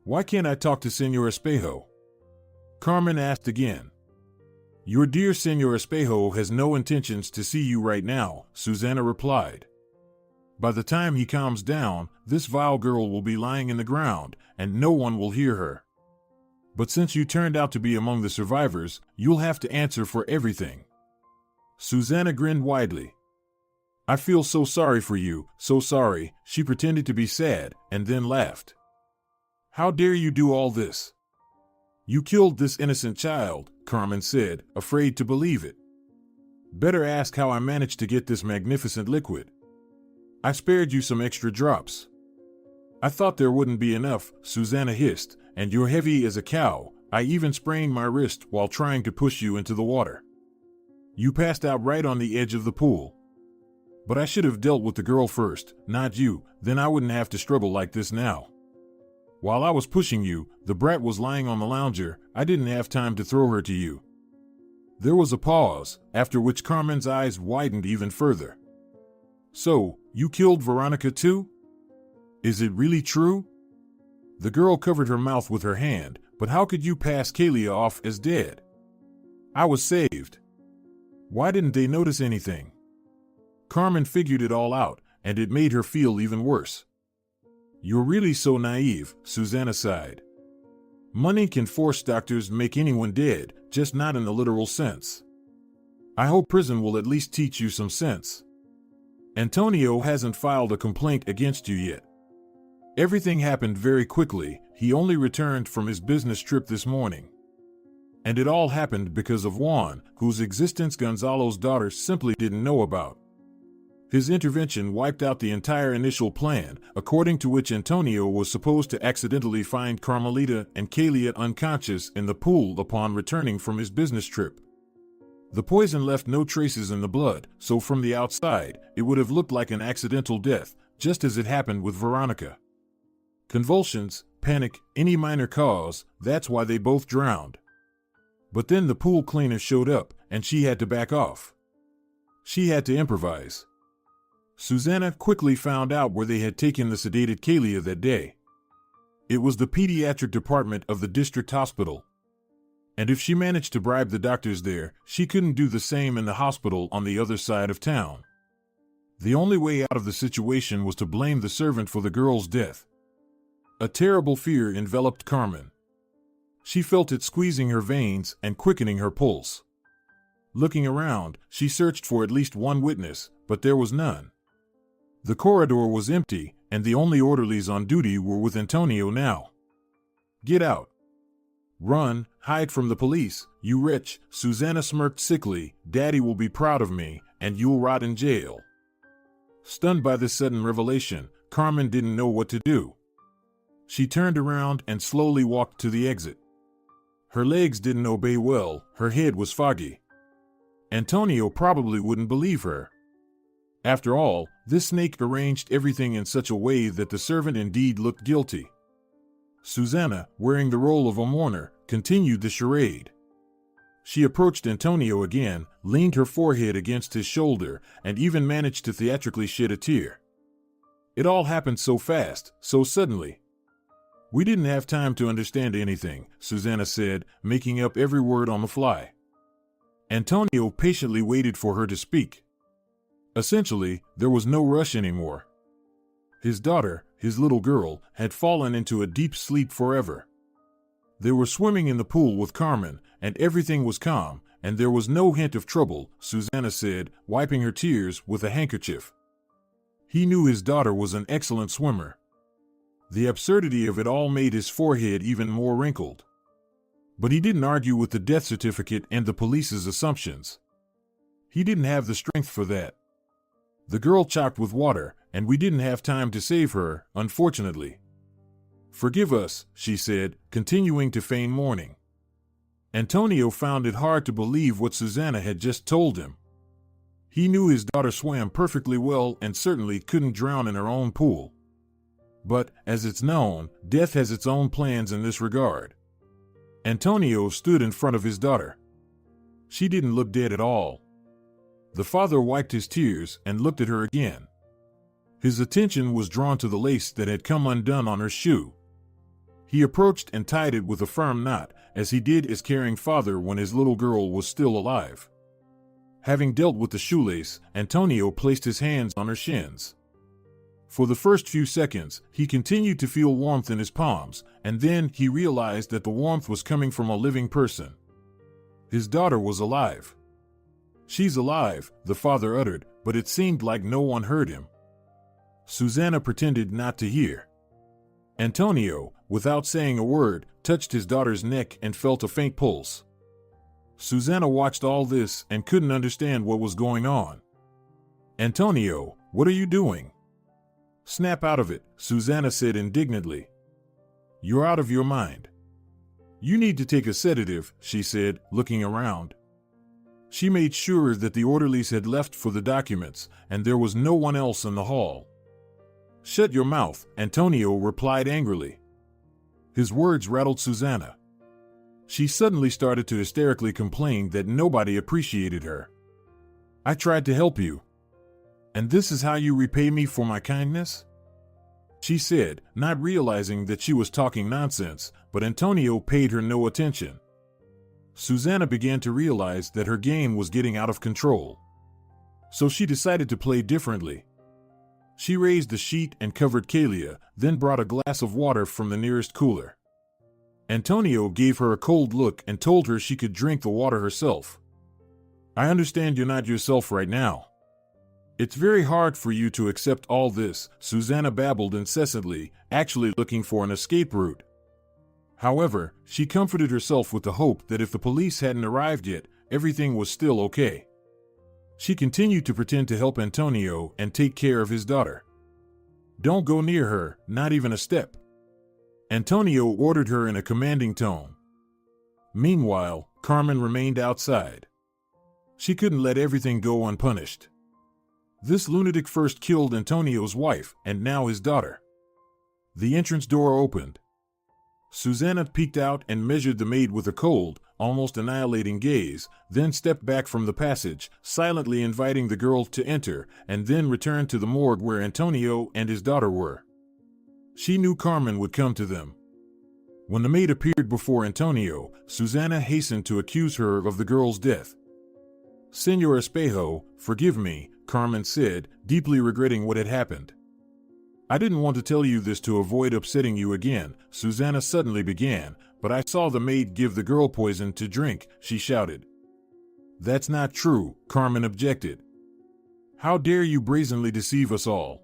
Why can't I talk to Senor Espejo? Carmen asked again. Your dear Senor Espejo has no intentions to see you right now, Susana replied. By the time he calms down, this vile girl will be lying in the ground, and no one will hear her. But since you turned out to be among the survivors, you'll have to answer for everything. Susana grinned widely. I feel so sorry for you, so sorry. She pretended to be sad, and then laughed. How dare you do all this? You killed this innocent child, Carmen said, afraid to believe it. Better ask how I managed to get this magnificent liquid. I spared you some extra drops. I thought there wouldn't be enough, Susanna hissed, and you're heavy as a cow. I even sprained my wrist while trying to push you into the water. You passed out right on the edge of the pool. But I should have dealt with the girl first, not you, then I wouldn't have to struggle like this now. While I was pushing you, the brat was lying on the lounger. I didn't have time to throw her to you. There was a pause, after which Carmen's eyes widened even further. So, you killed Veronica too? Is it really true? The girl covered her mouth with her hand, but how could you pass Kalia off as dead? I was saved. Why didn't they notice anything? Carmen figured it all out, and it made her feel even worse. You're really so naive, Susanna sighed. Money can force doctors to make anyone dead, just not in the literal sense. I hope prison will at least teach you some sense. Antonio hasn't filed a complaint against you yet. Everything happened very quickly. He only returned from his business trip this morning. And it all happened because of Juan, whose existence Gonzalo's daughter simply didn't know about. His intervention wiped out the entire initial plan, according to which Antonio was supposed to accidentally find Carmelita and Kalia unconscious in the pool upon returning from his business trip. The poison left no traces in the blood, so from the outside, it would have looked like an accidental death, just as it happened with Veronica. Convulsions, panic, any minor cause, that's why they both drowned. But then the pool cleaner showed up, and she had to back off. She had to improvise. Susanna quickly found out where they had taken the sedated Kalia that day. It was the pediatric department of the district hospital. And if she managed to bribe the doctors there, she couldn't do the same in the hospital on the other side of town. The only way out of the situation was to blame the servant for the girl's death. A terrible fear enveloped Carmen. She felt it squeezing her veins and quickening her pulse. Looking around, she searched for at least one witness, but there was none. The corridor was empty, and the only orderlies on duty were with Antonio now. Get out. Run, hide from the police, you wretch, Susanna smirked sickly. Daddy will be proud of me, and you'll rot in jail. Stunned by this sudden revelation, Carmen didn't know what to do. She turned around and slowly walked to the exit. Her legs didn't obey well, her head was foggy. Antonio probably wouldn't believe her. After all, this snake arranged everything in such a way that the servant indeed looked guilty. Susanna, wearing the role of a mourner, continued the charade. She approached Antonio again, leaned her forehead against his shoulder, and even managed to theatrically shed a tear. It all happened so fast, so suddenly. We didn't have time to understand anything, Susanna said, making up every word on the fly. Antonio patiently waited for her to speak. Essentially, there was no rush anymore. His daughter, his little girl, had fallen into a deep sleep forever. They were swimming in the pool with Carmen, and everything was calm, and there was no hint of trouble, Susanna said, wiping her tears with a handkerchief. He knew his daughter was an excellent swimmer. The absurdity of it all made his forehead even more wrinkled. But he didn't argue with the death certificate and the police's assumptions. He didn't have the strength for that. The girl choked with water, and we didn't have time to save her, unfortunately. Forgive us, she said, continuing to feign mourning. Antonio found it hard to believe what Susanna had just told him. He knew his daughter swam perfectly well and certainly couldn't drown in her own pool. But, as it's known, death has its own plans in this regard. Antonio stood in front of his daughter. She didn't look dead at all. The father wiped his tears and looked at her again. His attention was drawn to the lace that had come undone on her shoe. He approached and tied it with a firm knot, as he did as caring father when his little girl was still alive. Having dealt with the shoelace, Antonio placed his hands on her shins. For the first few seconds, he continued to feel warmth in his palms, and then he realized that the warmth was coming from a living person. His daughter was alive. She's alive, the father uttered, but it seemed like no one heard him. Susanna pretended not to hear. Antonio, without saying a word, touched his daughter's neck and felt a faint pulse. Susanna watched all this and couldn't understand what was going on. "Antonio, what are you doing?" "Snap out of it," Susanna said indignantly. "You're out of your mind." "You need to take a sedative," she said, looking around. She made sure that the orderlies had left for the documents, and there was no one else in the hall. "Shut your mouth," Antonio replied angrily. His words rattled Susanna. She suddenly started to hysterically complain that nobody appreciated her. "I tried to help you. And this is how you repay me for my kindness?" she said, not realizing that she was talking nonsense, but Antonio paid her no attention. Susanna began to realize that her game was getting out of control. So she decided to play differently. She raised the sheet and covered Kalia, then brought a glass of water from the nearest cooler. Antonio gave her a cold look and told her she could drink the water herself. "I understand you're not yourself right now. It's very hard for you to accept all this," Susanna babbled incessantly, actually looking for an escape route. However, she comforted herself with the hope that if the police hadn't arrived yet, everything was still okay. She continued to pretend to help Antonio and take care of his daughter. "Don't go near her, not even a step," Antonio ordered her in a commanding tone. Meanwhile, Carmen remained outside. She couldn't let everything go unpunished. This lunatic first killed Antonio's wife, and now his daughter. The entrance door opened. Susanna peeked out and measured the maid with a cold, almost annihilating gaze, then stepped back from the passage, silently inviting the girl to enter, and then returned to the morgue where Antonio and his daughter were. She knew Carmen would come to them. When the maid appeared before Antonio, Susanna hastened to accuse her of the girl's death. "Señor Espejo, forgive me," Carmen said, deeply regretting what had happened. "I didn't want to tell you this to avoid upsetting you again," Susanna suddenly began, "but I saw the maid give the girl poison to drink," she shouted. "That's not true," Carmen objected. "How dare you brazenly deceive us all?"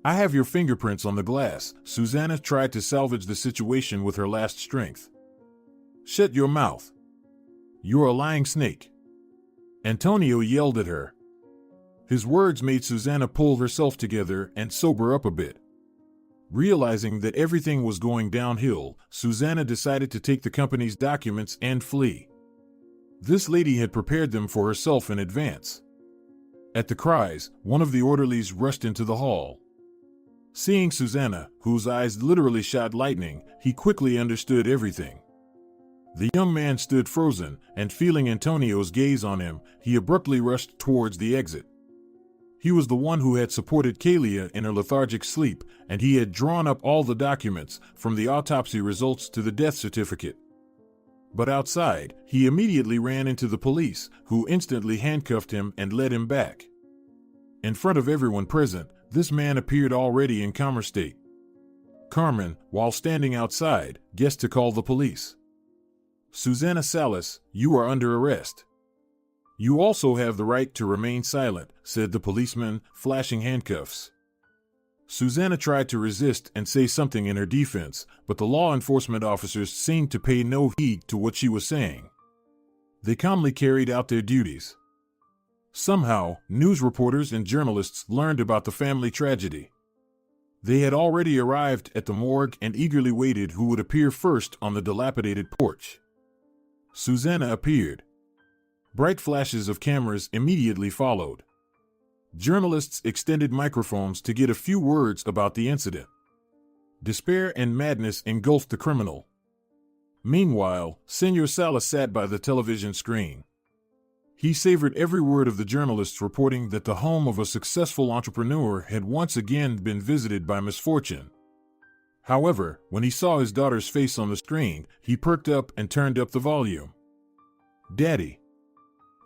"I have your fingerprints on the glass," Susanna tried to salvage the situation with her last strength. "Shut your mouth. You're a lying snake," Antonio yelled at her. His words made Susanna pull herself together and sober up a bit. Realizing that everything was going downhill, Susanna decided to take the company's documents and flee. This lady had prepared them for herself in advance. At the cries, one of the orderlies rushed into the hall. Seeing Susanna, whose eyes literally shot lightning, he quickly understood everything. The young man stood frozen, and feeling Antonio's gaze on him, he abruptly rushed towards the exit. He was the one who had supported Kalia in her lethargic sleep, and he had drawn up all the documents, from the autopsy results to the death certificate. But outside, he immediately ran into the police, who instantly handcuffed him and led him back. In front of everyone present, this man appeared already in coma state. Carmen, while standing outside, guessed to call the police. "Susanna Salas, you are under arrest. You also have the right to remain silent," said the policeman, flashing handcuffs. Susanna tried to resist and say something in her defense, but the law enforcement officers seemed to pay no heed to what she was saying. They calmly carried out their duties. Somehow, news reporters and journalists learned about the family tragedy. They had already arrived at the morgue and eagerly waited who would appear first on the dilapidated porch. Susanna appeared. Bright flashes of cameras immediately followed. Journalists extended microphones to get a few words about the incident. Despair and madness engulfed the criminal. Meanwhile, Señor Salas sat by the television screen. He savored every word of the journalists reporting that the home of a successful entrepreneur had once again been visited by misfortune. However, when he saw his daughter's face on the screen, he perked up and turned up the volume. "Daddy.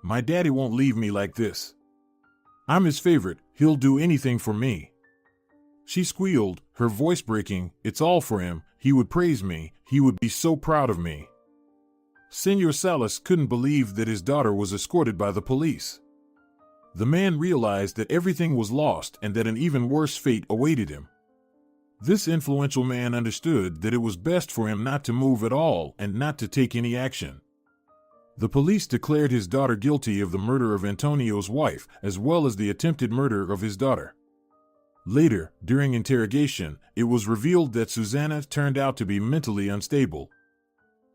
My daddy won't leave me like this. I'm his favorite, he'll do anything for me." She squealed, her voice breaking. "It's all for him, he would praise me, he would be so proud of me." Señor Salas couldn't believe that his daughter was escorted by the police. The man realized that everything was lost and that an even worse fate awaited him. This influential man understood that it was best for him not to move at all and not to take any action. The police declared his daughter guilty of the murder of Antonio's wife, as well as the attempted murder of his daughter. Later, during interrogation, it was revealed that Susanna turned out to be mentally unstable.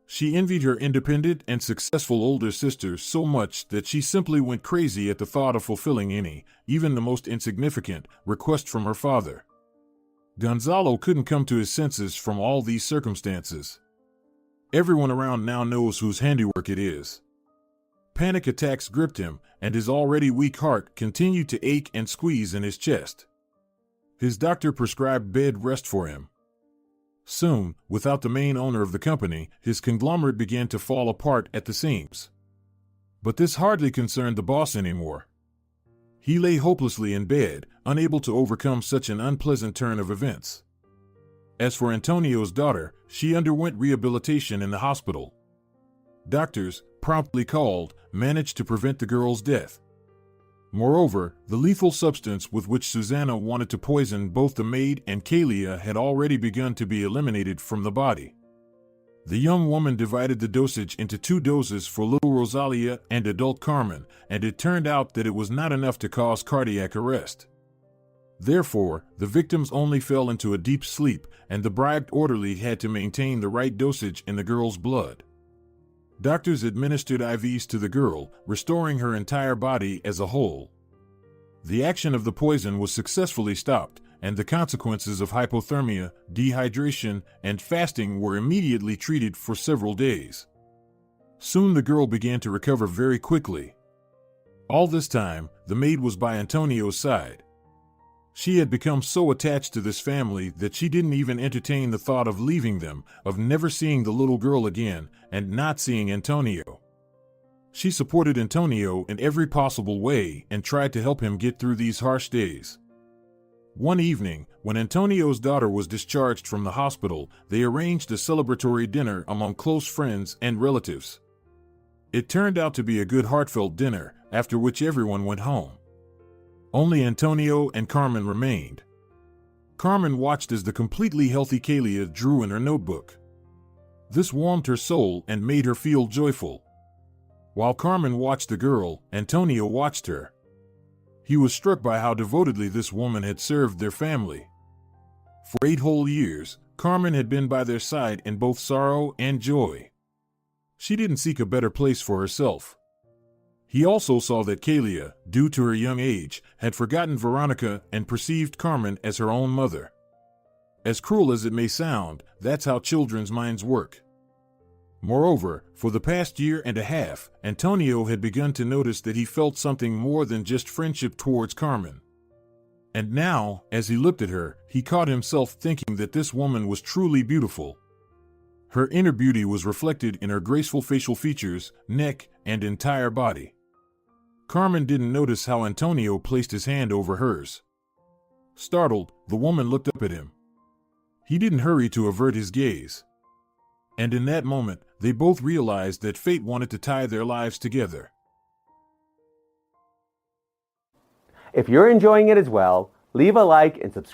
She envied her independent and successful older sister so much that she simply went crazy at the thought of fulfilling any, even the most insignificant, request from her father. Gonzalo couldn't come to his senses from all these circumstances. Everyone around now knows whose handiwork it is. Panic attacks gripped him, and his already weak heart continued to ache and squeeze in his chest. His doctor prescribed bed rest for him. Soon, without the main owner of the company, his conglomerate began to fall apart at the seams. But this hardly concerned the boss anymore. He lay hopelessly in bed, unable to overcome such an unpleasant turn of events. As for Antonio's daughter, she underwent rehabilitation in the hospital. Doctors, promptly called, managed to prevent the girl's death. Moreover, the lethal substance with which Susanna wanted to poison both the maid and Kalia had already begun to be eliminated from the body. The young woman divided the dosage into 2 doses for little Rosalia and adult Carmen, and it turned out that it was not enough to cause cardiac arrest. Therefore, the victims only fell into a deep sleep, and the bribed orderly had to maintain the right dosage in the girl's blood. Doctors administered IVs to the girl, restoring her entire body as a whole. The action of the poison was successfully stopped, and the consequences of hypothermia, dehydration, and fasting were immediately treated for several days. Soon the girl began to recover very quickly. All this time, the maid was by Antonio's side. She had become so attached to this family that she didn't even entertain the thought of leaving them, of never seeing the little girl again, and not seeing Antonio. She supported Antonio in every possible way and tried to help him get through these harsh days. One evening, when Antonio's daughter was discharged from the hospital, they arranged a celebratory dinner among close friends and relatives. It turned out to be a good heartfelt dinner, after which everyone went home. Only Antonio and Carmen remained. Carmen watched as the completely healthy Kalia drew in her notebook. This warmed her soul and made her feel joyful. While Carmen watched the girl, Antonio watched her. He was struck by how devotedly this woman had served their family. For 8 whole years, Carmen had been by their side in both sorrow and joy. She didn't seek a better place for herself. He also saw that Kalia, due to her young age, had forgotten Veronica and perceived Carmen as her own mother. As cruel as it may sound, that's how children's minds work. Moreover, for the past year and a half, Antonio had begun to notice that he felt something more than just friendship towards Carmen. And now, as he looked at her, he caught himself thinking that this woman was truly beautiful. Her inner beauty was reflected in her graceful facial features, neck, and entire body. Carmen didn't notice how Antonio placed his hand over hers. Startled, the woman looked up at him. He didn't hurry to avert his gaze. And in that moment, they both realized that fate wanted to tie their lives together. If you're enjoying it as well, leave a like and subscribe.